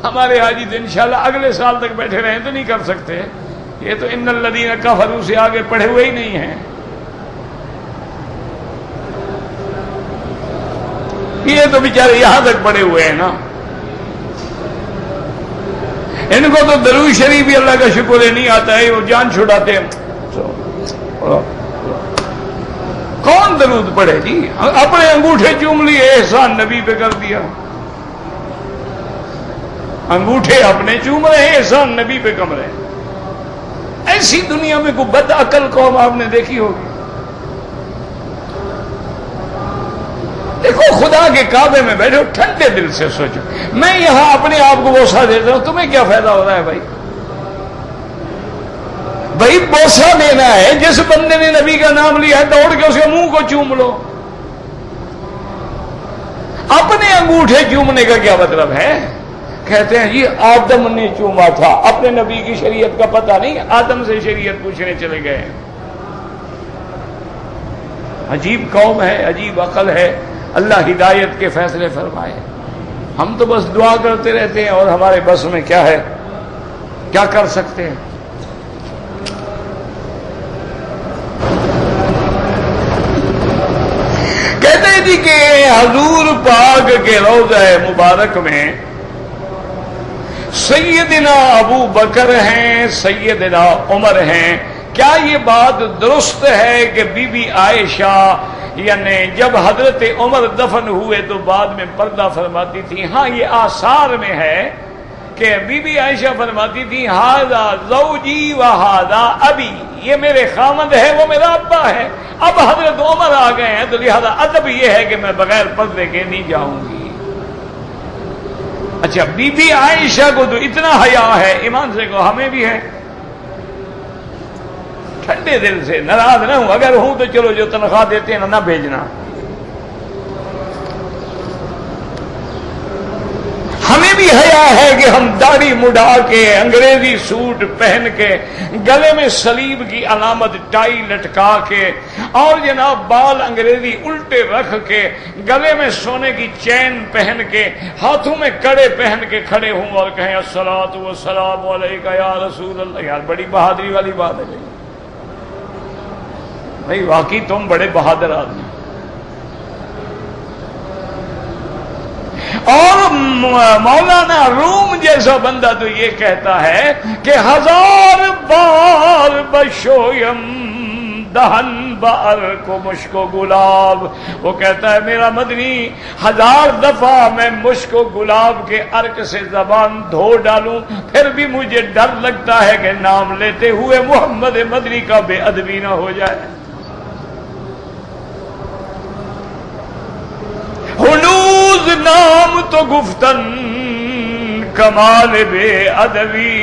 ہمارے حاجی تو انشاءاللہ اگلے سال تک بیٹھے رہیں تو نہیں کر سکتے، یہ تو ان الذین کفروا سے آگے پڑھے ہوئے ہی نہیں ہیں، یہ تو بیچارے یہاں تک پڑے ہوئے ہیں نا، ان کو تو درود شریف بھی اللہ کا شکر ہے نہیں آتا ہے، وہ جان چھڑاتے ہیں۔ کون درود پڑھے جی؟ اپنے انگوٹھے چوم لیے، احسان نبی پہ کر دیا، انگوٹھے اپنے چوم رہے ہیں، احسان نبی پہ کم رہے۔ ایسی دنیا میں کوئی بد عقل قوم آپ نے دیکھی ہوگی؟ دیکھو خدا کے کعبے میں بیٹھو، ٹھنڈے دل سے سوچو، میں یہاں اپنے آپ کو بوسہ دیتا ہوں، تمہیں کیا فائدہ ہو رہا ہے بھائی؟ بھائی بوسہ دینا ہے، جس بندے نے نبی کا نام لیا ہے دوڑ کے اس کے منہ کو چوم لو، اپنے انگوٹھے چومنے کا کیا مطلب ہے؟ کہتے ہیں جی آدم نے چوما تھا، اپنے نبی کی شریعت کا پتہ نہیں، آدم سے شریعت پوچھنے چلے گئے ہیں۔ عجیب قوم ہے، عجیب عقل ہے، اللہ ہدایت کے فیصلے فرمائے۔ ہم تو بس دعا کرتے رہتے ہیں اور ہمارے بس میں کیا ہے، کیا کر سکتے ہیں؟ کہتے ہیں جی کہ حضور پاک کے روضہ مبارک میں سیدنا ابو بکر ہیں، سیدنا عمر ہیں۔ کیا یہ بات درست ہے کہ بی بی عائشہ یعنی جب حضرت عمر دفن ہوئے تو بعد میں پردہ فرماتی تھی؟ ہاں یہ آثار میں ہے کہ بی بی عائشہ فرماتی تھی ھذا زوجی و ھذا ابی، یہ میرے خامند ہے، وہ میرا ابا ہے۔ اب حضرت عمر آ گئے ہیں تو لہذا ادب یہ ہے کہ میں بغیر پردے کے نہیں جاؤں گی۔ اچھا بی بی عائشہ کو تو اتنا حیا ہے، ایمان سے کہو ہمیں بھی ہے؟ ٹھنڈے دل سے ناراض نہ ہوں، اگر ہوں تو چلو جو تنخواہ دیتے ہیں نہ بھیجنا۔ ہمیں بھی حیا ہے کہ ہم داڑھی مڈا کے، انگریزی سوٹ پہن کے، گلے میں صلیب کی علامت ٹائی لٹکا کے، اور جناب بال انگریزی الٹے رکھ کے، گلے میں سونے کی چین پہن کے، ہاتھوں میں کڑے پہن کے کھڑے ہوں اور کہیں الصلاۃ والسلام علیک یا رسول اللہ۔ یار بڑی بہادری والی بات ہے بھائی، واقعی تم بڑے بہادر آدمی۔ اور مولانا روم جیسا بندہ تو یہ کہتا ہے کہ 1000 بار بشویم دہن بار کو مشک و گلاب، وہ کہتا ہے میرا مدنی 1000 دفعہ میں مشک و گلاب کے عرق سے زبان دھو ڈالوں پھر بھی مجھے ڈر لگتا ہے کہ نام لیتے ہوئے محمد مدنی کا بے ادبی نہ ہو جائے۔ ہنوز نام تو گفتن کمال بے ادبی،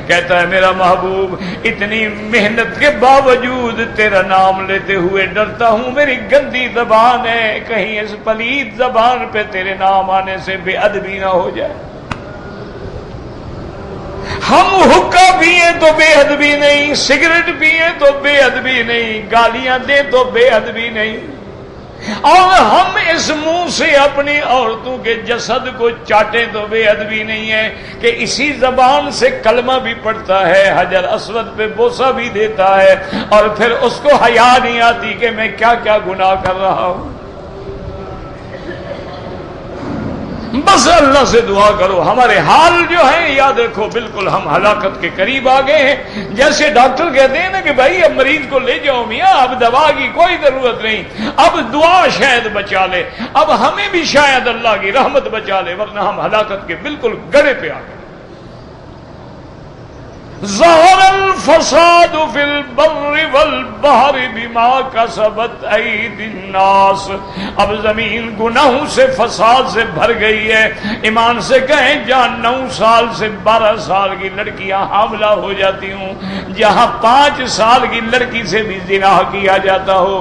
کہتا ہے میرا محبوب اتنی محنت کے باوجود تیرا نام لیتے ہوئے ڈرتا ہوں، میری گندی زبان ہے، کہیں اس پلید زبان پہ تیرے نام آنے سے بے ادبی نہ ہو جائے۔ ہم حقہ پیئیں تو بے ادبی نہیں، سگریٹ پیئیں تو بے ادبی نہیں، گالیاں دیں تو بے ادبی نہیں، اور ہم اس منہ سے اپنی عورتوں کے جسد کو چاٹیں تو بے ادبی نہیں ہے کہ اسی زبان سے کلمہ بھی پڑھتا ہے، حجر اسود پہ بوسہ بھی دیتا ہے، اور پھر اس کو حیا نہیں آتی کہ میں کیا کیا گناہ کر رہا ہوں۔ بس اللہ سے دعا کرو، ہمارے حال جو ہے یاد رکھو بالکل ہم ہلاکت کے قریب آ گئے ہیں۔ جیسے ڈاکٹر کہتے ہیں نا کہ بھائی اب مریض کو لے جاؤ میاں، اب دوا کی کوئی ضرورت نہیں، اب دعا شاید بچا لے، اب ہمیں بھی شاید اللہ کی رحمت بچا لے، ورنہ ہم ہلاکت کے بالکل گڑے پہ آ گئے۔ ظہر الفساد فی البر والبحر بما کسبت ایدی الناس، اب زمین گناہوں سے فساد سے بھر گئی ہے۔ ایمان سے کہیں جہاں 9 سال سے 12 سال کی لڑکیاں حاملہ ہو جاتی ہوں، جہاں 5 سال کی لڑکی سے بھی زنا کیا جاتا ہو،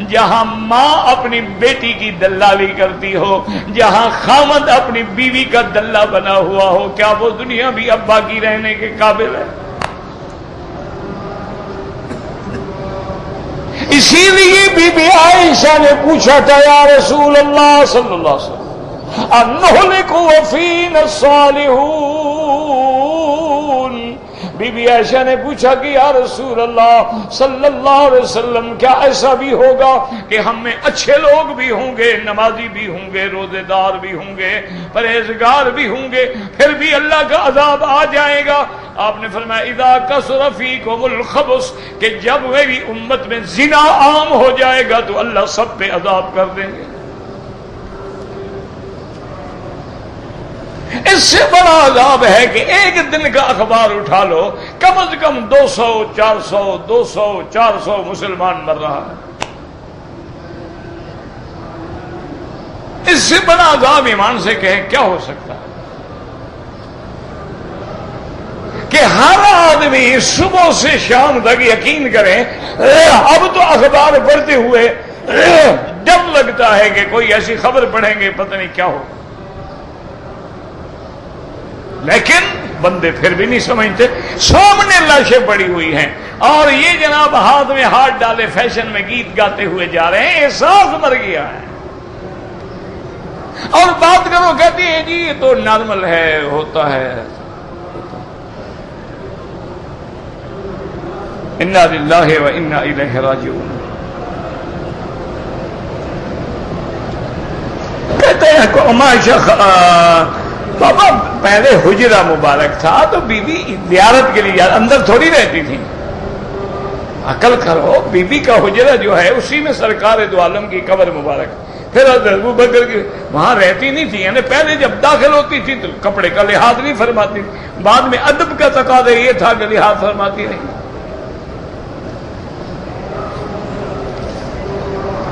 جہاں ماں اپنی بیٹی کی دلالی کرتی ہو، جہاں خامد اپنی بیوی کا دلہ بنا ہوا ہو، کیا وہ دنیا بھی اب باقی رہنے کے قابل ہے؟ اسی لیے بی بی عائشہ نے پوچھا تھا یا رسول اللہ صلی اللہ علیہ وسلم انہلک وفینا الصالحون، بی بی عائشہ نے پوچھا کہ یا رسول اللہ صلی اللہ علیہ وسلم کیا ایسا بھی ہوگا کہ ہم میں اچھے لوگ بھی ہوں گے، نمازی بھی ہوں گے، روزے دار بھی ہوں گے، پرہیزگار بھی ہوں گے، پھر بھی اللہ کا عذاب آ جائے گا؟ آپ نے فرمایا اذا کثر فیکم الخبث، کہ جب میری امت میں زنا عام ہو جائے گا تو اللہ سب پہ عذاب کر دیں گے۔ اس سے بڑا عذاب ہے کہ ایک دن کا اخبار اٹھا لو، کم از کم 200 400 200 400 مسلمان مر رہا ہے۔ اس سے بڑا عذاب ایمان سے کہیں کیا ہو سکتا ہے کہ ہر آدمی صبح سے شام تک یقین کرے اب تو اخبار پڑھتے ہوئے ڈر لگتا ہے کہ کوئی ایسی خبر پڑھیں گے پتہ نہیں کیا ہو، لیکن بندے پھر بھی نہیں سمجھتے، سامنے لاشیں پڑی ہوئی ہیں اور یہ جناب ہاتھ میں ہاتھ ڈالے فیشن میں گیت گاتے ہوئے جا رہے ہیں، احساس مر گیا ہے۔ اور بات کرو کہتی ہے جی یہ تو نارمل ہے، ہوتا ہے۔ انا للہ و انا الیہ راجعون۔ کہتے ہیں بابا پہلے حجرہ مبارک تھا تو بی بی زیارت کے لیے اندر تھوڑی رہتی تھی، عقل کرو، بی بی کا حجرہ جو ہے اسی میں سرکار دو عالم کی قبر مبارک، پھر حضرت ابوبکر کی وہاں رہتی نہیں تھی، یعنی پہلے جب داخل ہوتی تھی تو کپڑے کا لحاظ نہیں فرماتی، بعد میں ادب کا تقاضا یہ تھا کہ لحاظ فرماتی نہیں۔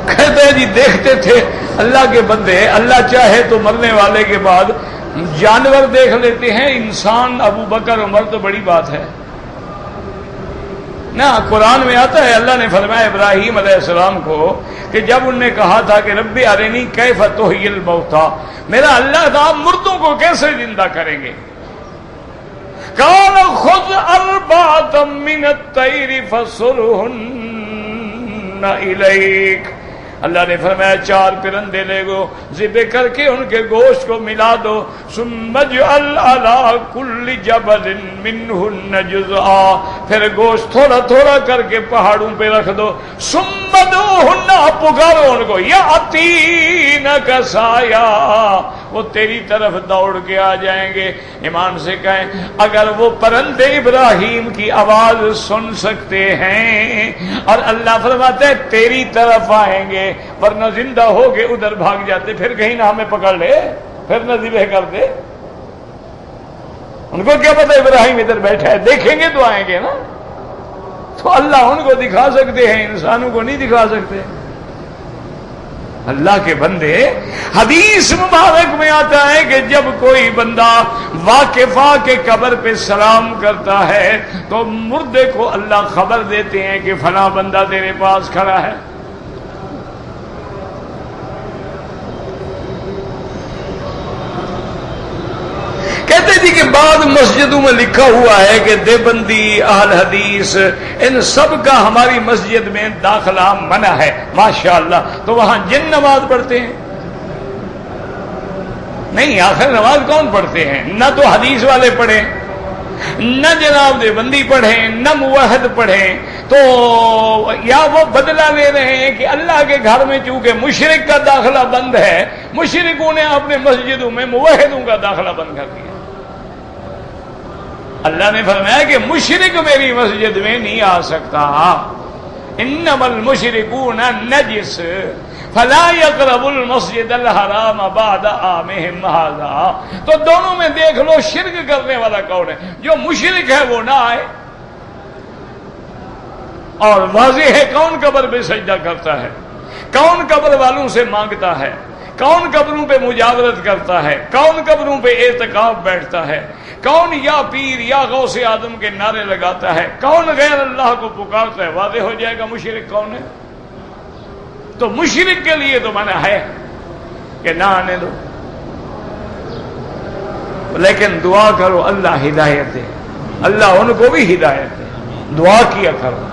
کہتے ہیں جی دیکھتے تھے اللہ کے بندے، اللہ چاہے تو مرنے والے کے بعد جانور دیکھ لیتے ہیں، انسان ابو بکر عمر تو بڑی بات ہے نا۔ قرآن میں آتا ہے اللہ نے فرمایا ابراہیم علیہ السلام کو کہ جب انہوں نے کہا تھا کہ رب ارنی کیف تحیی الموتیٰ، میرا اللہ تھا مردوں کو کیسے زندہ کریں گے؟ قال خذ اربعۃ من الطیر فصرهن الیک، اللہ نے فرمایا 4 پرندے لے گو، ذبح کر کے ان کے گوشت کو ملا دو، ثم اجعل علی کل جبل منہن جزءا، پھر گوشت تھوڑا تھوڑا کر کے پہاڑوں پہ رکھ دو، ثم ادعوہن، پکارو ان کو، یاتینک سعیا، وہ تیری طرف دوڑ کے آ جائیں گے۔ ایمان سے کہیں اگر وہ پرندے ابراہیم کی آواز سن سکتے ہیں اور اللہ فرماتے ہیں تیری طرف آئیں گے، ورنہ زندہ ہو کے ادھر بھاگ جاتے، پھر کہیں نہ ہمیں پکڑ لے، پھر نہ ذبح کر دے۔ ان کو کیا پتہ ابراہیم ادھر بیٹھا ہے، دیکھیں گے تو آئیں گے نا۔ تو اللہ ان کو دکھا سکتے ہیں، انسانوں کو نہیں دکھا سکتے۔ اللہ کے بندے، حدیث مبارک میں آتا ہے کہ جب کوئی بندہ واقفہ کے قبر پہ سلام کرتا ہے تو مردے کو اللہ خبر دیتے ہیں کہ فلاں بندہ تیرے پاس کھڑا ہے۔ کہ کہتے جی کہ بعض مسجدوں میں لکھا ہوا ہے کہ دیوبندی، اہل حدیث، ان سب کا ہماری مسجد میں داخلہ منع ہے. ماشاءاللہ. تو وہاں جن نماز پڑھتے ہیں؟ نہیں، آخر نماز کون پڑھتے ہیں؟ نہ تو حدیث والے پڑھیں، نہ جناب دیوبندی پڑھیں، نہ موحد پڑھیں. تو یا وہ بدلہ لے رہے ہیں کہ اللہ کے گھر میں چونکہ مشرک کا داخلہ بند ہے، مشرکوں نے اپنے مسجدوں میں موحدوں کا داخلہ بند کر دیا. اللہ نے فرمایا کہ مشرک میری مسجد میں نہیں آ سکتا. انما المشرکون نجس فلا يقربوا المسجد الحرام بعد عامهم هذا. تو دونوں میں دیکھ لو شرک کرنے والا کون ہے؟ جو مشرک ہے وہ نہ آئے. اور واضح ہے کون قبر پہ سجدہ کرتا ہے، کون قبر والوں سے مانگتا ہے، کون قبروں پہ مجاورت کرتا ہے، کون قبروں پہ اعتکاف بیٹھتا ہے، کون یا پیر یا غوث آدم کے نعرے لگاتا ہے، کون غیر اللہ کو پکارتا ہے. واضح ہو جائے گا مشرک کون ہے. تو مشرک کے لیے تو منع ہے کہ نہ آنے دو، لیکن دعا کرو اللہ ہدایت دے، اللہ ان کو بھی ہدایت دے. دعا کیا کرو.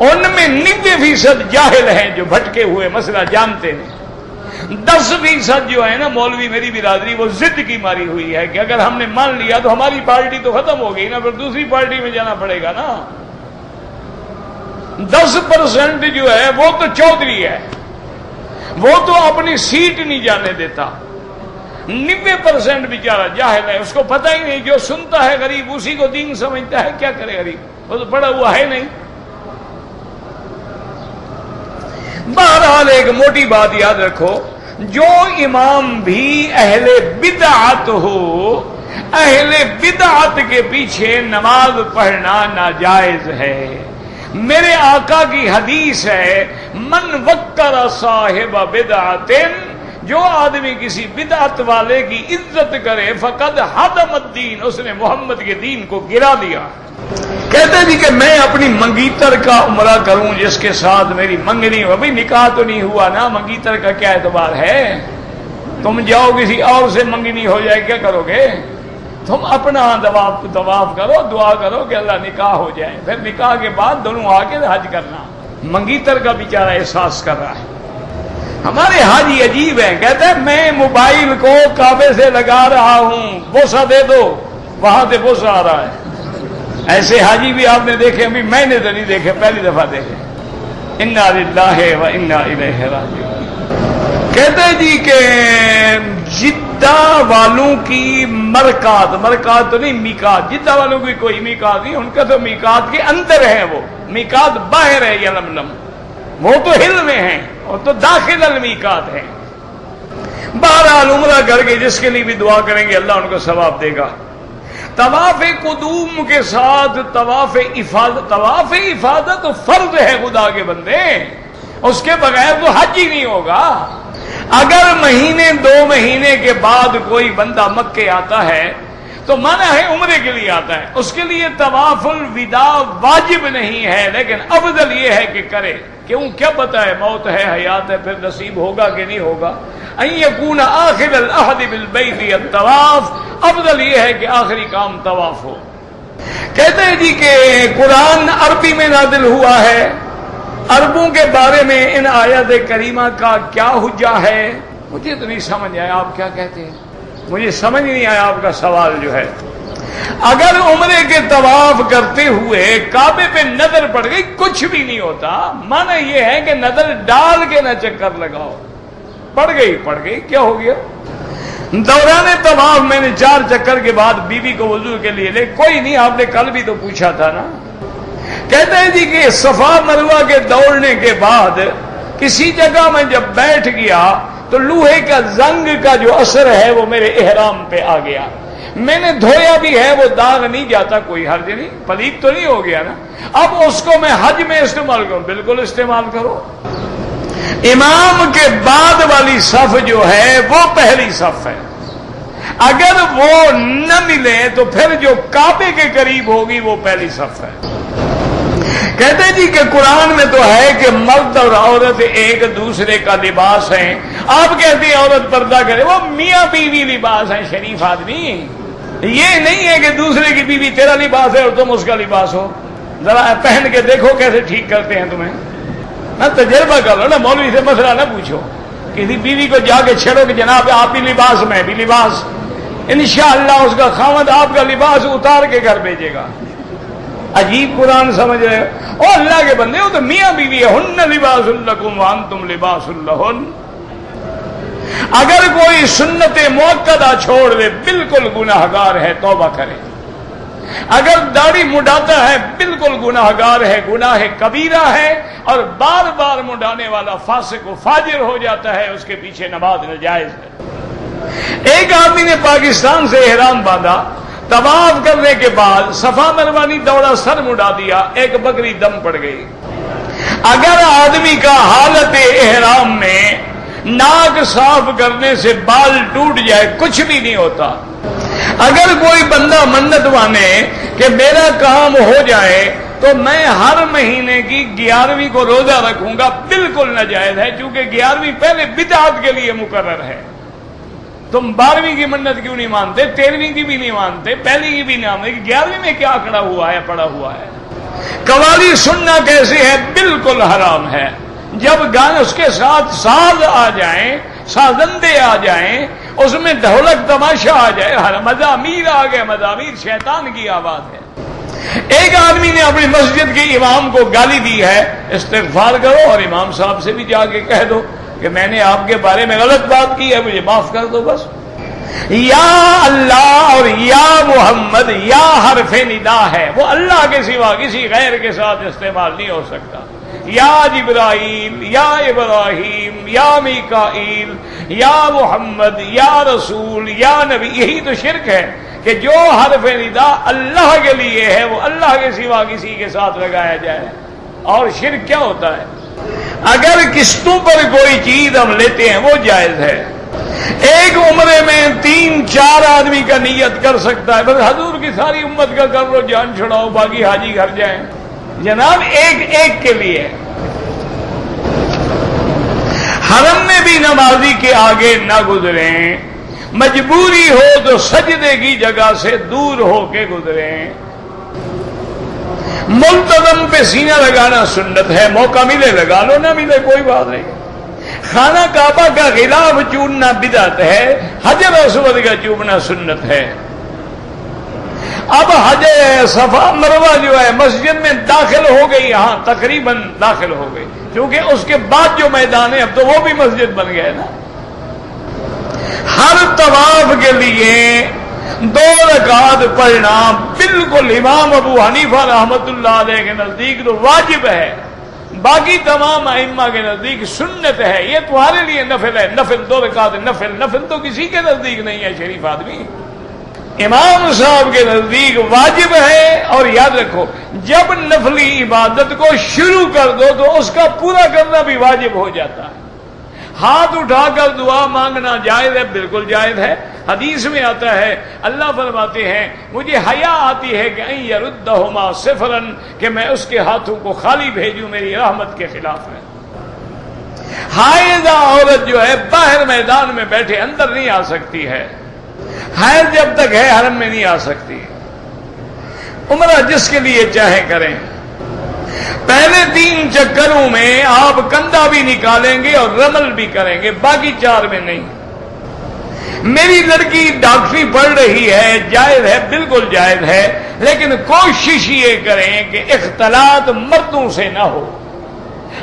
ان میں 90% جاہل ہیں جو بھٹکے ہوئے مسئلہ جانتے نہیں. 10% جو ہے نا مولوی میری برادری، وہ ضد کی ماری ہوئی ہے کہ اگر ہم نے مان لیا تو ہماری پارٹی تو ختم ہو گئی نا، پھر دوسری پارٹی میں جانا پڑے گا نا. 10% جو ہے وہ تو چودھری ہے، وہ تو اپنی سیٹ نہیں جانے دیتا. 90% بیچارہ جاہل ہے، اس کو پتہ ہی نہیں. جو سنتا ہے غریب اسی کو دین سمجھتا ہے. کیا کرے غریب، وہ تو پڑھا ہوا ہے نہیں. بہرحال ایک موٹی بات یاد رکھو، جو امام بھی اہل بدعت ہو، اہل بدعت کے پیچھے نماز پڑھنا ناجائز ہے. میرے آقا کی حدیث ہے، من وقر صاحب بدعت، جو آدمی کسی بدعت والے کی عزت کرے فقد ہدم الدین، اس نے محمد کے دین کو گرا دیا. کہتے جی کہ میں اپنی منگیتر کا عمرہ کروں جس کے ساتھ میری منگنی ہو. ابھی نکاح تو نہیں ہوا نا، منگیتر کا کیا اعتبار ہے؟ تم جاؤ کسی اور سے منگنی ہو جائے، کیا کرو گے؟ تم اپنا طواف کرو، دعا کرو کہ اللہ نکاح ہو جائے، پھر نکاح کے بعد دونوں آ کے حج کرنا. منگیتر کا بیچارہ احساس کر رہا ہے. ہمارے حاجی عجیب ہیں، کہتے ہیں میں موبائل کو کعبے سے لگا رہا ہوں، بوسہ دے دو، وہاں سے بوسہ آ رہا ہے. ایسے حاجی بھی آپ نے دیکھے؟ ابھی میں نے تو نہیں دیکھے، پہلی دفعہ دیکھے. انا للہ و انا الیہ راجعون. کہتے جی کہ جدہ والوں کی مرکات تو نہیں، میقات. جدہ والوں کی کوئی میقات نہیں، ان کا تو میقات کے اندر ہے، وہ میقات باہر ہے. یلملم وہ تو ہل میں ہیں، وہ تو داخل المیقات ہے. بہرحال عمرہ کر کے جس کے لیے بھی دعا کریں گے اللہ ان کو ثواب دے گا. طواف قدوم کے ساتھ طواف افاضت فرض ہے خدا کے بندے، اس کے بغیر تو حج ہی نہیں ہوگا. اگر مہینے 2 مہینے کے بعد کوئی بندہ مکے آتا ہے تو مانا ہے عمرے کے لیے آتا ہے، اس کے لیے طواف الوداع واجب نہیں ہے، لیکن افضل یہ ہے کہ کرے. کیوں؟ کیا پتہ ہے موت ہے حیات ہے، پھر نصیب ہوگا کہ نہیں ہوگا. ان یکون آخر العہد بالبیت الطواف، افضل یہ ہے کہ آخری کام طواف ہو. کہتے ہیں جی کہ قرآن عربی میں نازل ہوا ہے، عربوں کے بارے میں ان آیات کریمہ کا کیا حجہ ہے؟ مجھے تو نہیں سمجھ آیا آپ کیا کہتے ہیں، مجھے سمجھ نہیں آیا آپ کا سوال جو ہے. اگر عمرے کے طواف کرتے ہوئے کعبے پہ نظر پڑ گئی کچھ بھی نہیں ہوتا، معنی یہ ہے کہ نظر ڈال کے نہ چکر لگاؤ. پڑ گئی کیا ہو گیا؟ دوران طواف میں نے 4 چکر کے بعد بیوی کو وضو کے لیے لے، کوئی نہیں، آپ نے کل بھی تو پوچھا تھا نا. کہتے ہیں جی کہ صفا مروہ کے دوڑنے کے بعد کسی جگہ میں جب بیٹھ گیا تو لوہے کا زنگ کا جو اثر ہے وہ میرے احرام پہ آ گیا. میں نے دھویا بھی ہے، وہ داغ نہیں جاتا، کوئی حرج نہیں، پلید تو نہیں ہو گیا نا. اب اس کو میں حج میں استعمال کروں؟ بالکل استعمال کرو. امام کے بعد والی صف جو ہے وہ پہلی صف ہے، اگر وہ نہ ملے تو پھر جو کعبے کے قریب ہوگی وہ پہلی صف ہے. کہتے جی کہ قرآن میں تو ہے کہ مرد اور عورت ایک دوسرے کا لباس ہیں. آپ کہتے ہیں عورت پردہ کرے، وہ میاں بیوی لباس ہیں، شریف آدمی. یہ نہیں ہے کہ دوسرے کی بیوی تیرا لباس ہے اور تم اس کا لباس ہو. ذرا پہن کے دیکھو کیسے ٹھیک کرتے ہیں تمہیں. نہ تجربہ کر لو نا, مولوی سے مسئلہ نہ پوچھو. کسی بیوی کو جا کے چھڑو کہ جناب آپ بھی لباس میں بھی لباس, انشاءاللہ اس کا خاوند آپ کا لباس اتار کے گھر بھیجے گا. عجیب قرآن سمجھ رہے ہو. او اللہ کے بندے, وہ تو میاں بیوی ہے. ہن لباس لکم وانتم لباس لہن. اگر کوئی سنت مؤکدہ چھوڑ دے بالکل گناہگار ہے, توبہ کرے. اگر داڑھی مڈاتا ہے بالکل گناہگار ہے, گناہ کبیرہ ہے, اور بار بار مڈانے والا فاسق و فاجر ہو جاتا ہے, اس کے پیچھے نماز ناجائز ہے. ایک آدمی نے پاکستان سے احرام باندھا, طواف کرنے کے بعد صفا مروا نہیں دوڑا, سر مڈا دیا, ایک بکری دم پڑ گئی. اگر آدمی کا حالت احرام میں ناک صاف کرنے سے بال ٹوٹ جائے کچھ بھی نہیں ہوتا. اگر کوئی بندہ منت مانے کہ میرا کام ہو جائے تو میں ہر مہینے کی 11ویں کو روزہ رکھوں گا, بالکل ناجائز ہے, کیونکہ 11ویں پہلے بدعت کے لیے مقرر ہے. تم 12ویں کی منت کیوں نہیں مانتے, 13ویں کی بھی نہیں مانتے, پہلی کی بھی نہیں مانتے, 11ویں میں کیا کھڑا ہوا ہے, پڑا ہوا ہے. قوالی سننا کیسے ہے, بالکل حرام ہے. جب گانے اس کے ساتھ ساز آ جائیں, سازندے آ جائیں, اس میں ڈھولک تماشا آ جائے, مزامیر آ گئے, مزامیر شیطان کی آواز ہے. ایک آدمی نے اپنی مسجد کے امام کو گالی دی ہے, استغفار کرو اور امام صاحب سے بھی جا کے کہہ دو کہ میں نے آپ کے بارے میں غلط بات کی ہے, مجھے معاف کر دو بس. یا اللہ اور یا محمد یا حرف ندا ہے, وہ اللہ کے سوا کسی غیر کے ساتھ استعمال نہیں ہو سکتا. یا جبرائیل, یا ابراہیم, یا میکائیل, یا محمد, یا رسول, یا نبی, یہی تو شرک ہے کہ جو حرف ندا اللہ کے لیے ہے وہ اللہ کے سوا کسی کے ساتھ لگایا جائے. اور شرک کیا ہوتا ہے؟ اگر قسطوں پر کوئی چیز ہم لیتے ہیں وہ جائز ہے. ایک عمرے میں 3-4 آدمی کا نیت کر سکتا ہے, بس حضور کی ساری امت کا کر لو, جان چھڑاؤ, باقی حاجی گھر جائیں. جناب ایک ایک کے لیے. حرم میں بھی نمازی کے آگے نہ گزریں, مجبوری ہو تو سجدے کی جگہ سے دور ہو کے گزریں. ملتزم پہ سینہ لگانا سنت ہے, موقع ملے لگا لو, نہ ملے کوئی بات نہیں. خانہ کعبہ کا غلاف چوننا بدعت ہے, حجر اسود کا چومنا سنت ہے. اب حجر صفا مروہ جو ہے مسجد میں داخل ہو گئی, ہاں تقریباً داخل ہو گئی, کیونکہ اس کے بعد جو میدان ہے اب تو وہ بھی مسجد بن گئے نا. ہر طواف کے لیے 2 رکعت پڑھنا بالکل امام ابو حنیفہ رحمۃ اللہ علیہ کے نزدیک تو واجب ہے, باقی تمام ائمہ کے نزدیک سنت ہے. یہ تمہارے لیے نفل ہے, نفل 2 رکعت نفل تو کسی کے نزدیک نہیں ہے شریف آدمی. امام صاحب کے نزدیک واجب ہے. اور یاد رکھو جب نفلی عبادت کو شروع کر دو تو اس کا پورا کرنا بھی واجب ہو جاتا ہے. ہاتھ اٹھا کر دعا مانگنا جائز ہے, بالکل جائز ہے. حدیث میں آتا ہے اللہ فرماتے ہیں مجھے حیا آتی ہے کہ ان یردہما صفرا, کہ میں اس کے ہاتھوں کو خالی بھیجوں, میری رحمت کے خلاف ہے. حائضہ عورت جو ہے باہر میدان میں بیٹھے اندر نہیں آ سکتی ہے, حیض جب تک ہے حرم میں نہیں آ سکتی. عمرہ جس کے لیے چاہیں کریں. پہلے 3 چکروں میں آپ کندھا بھی نکالیں گے اور رمل بھی کریں گے, باقی 4 میں نہیں. میری لڑکی ڈاکٹری پڑھ رہی ہے, جائز ہے, بالکل جائز ہے, لیکن کوشش یہ کریں کہ اختلاط مردوں سے نہ ہو,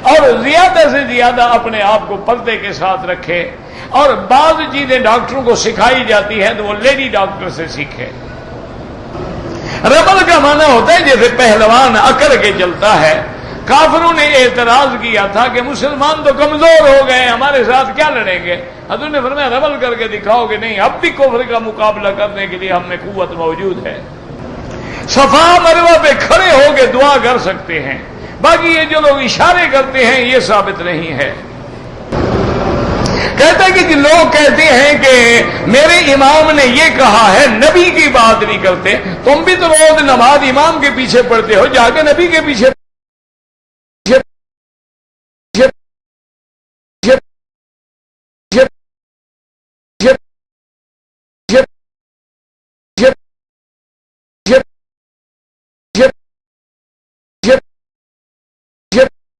اور زیادہ سے زیادہ اپنے آپ کو پردے کے ساتھ رکھے. اور بعض چیزیں ڈاکٹروں کو سکھائی جاتی ہے تو وہ لیڈی ڈاکٹر سے سیکھے. ربل کا معنی ہوتا ہے جیسے پہلوان اکڑ کے چلتا ہے. کافروں نے اعتراض کیا تھا کہ مسلمان تو کمزور ہو گئے, ہمارے ساتھ کیا لڑیں گے. حضور نے فرمایا ربل کر کے دکھاؤ گے نہیں, اب بھی کفر کا مقابلہ کرنے کے لیے ہم میں قوت موجود ہے. صفا مروہ پہ کھڑے ہو کے دعا کر سکتے ہیں, باقی یہ جو لوگ اشارے کرتے ہیں یہ ثابت نہیں ہے. کہتا ہے کہ لوگ کہتے ہیں کہ میرے امام نے یہ کہا ہے, نبی کی بات نہیں کرتے. تم بھی تو روز نماز امام کے پیچھے پڑھتے ہو, جا کے نبی کے پیچھے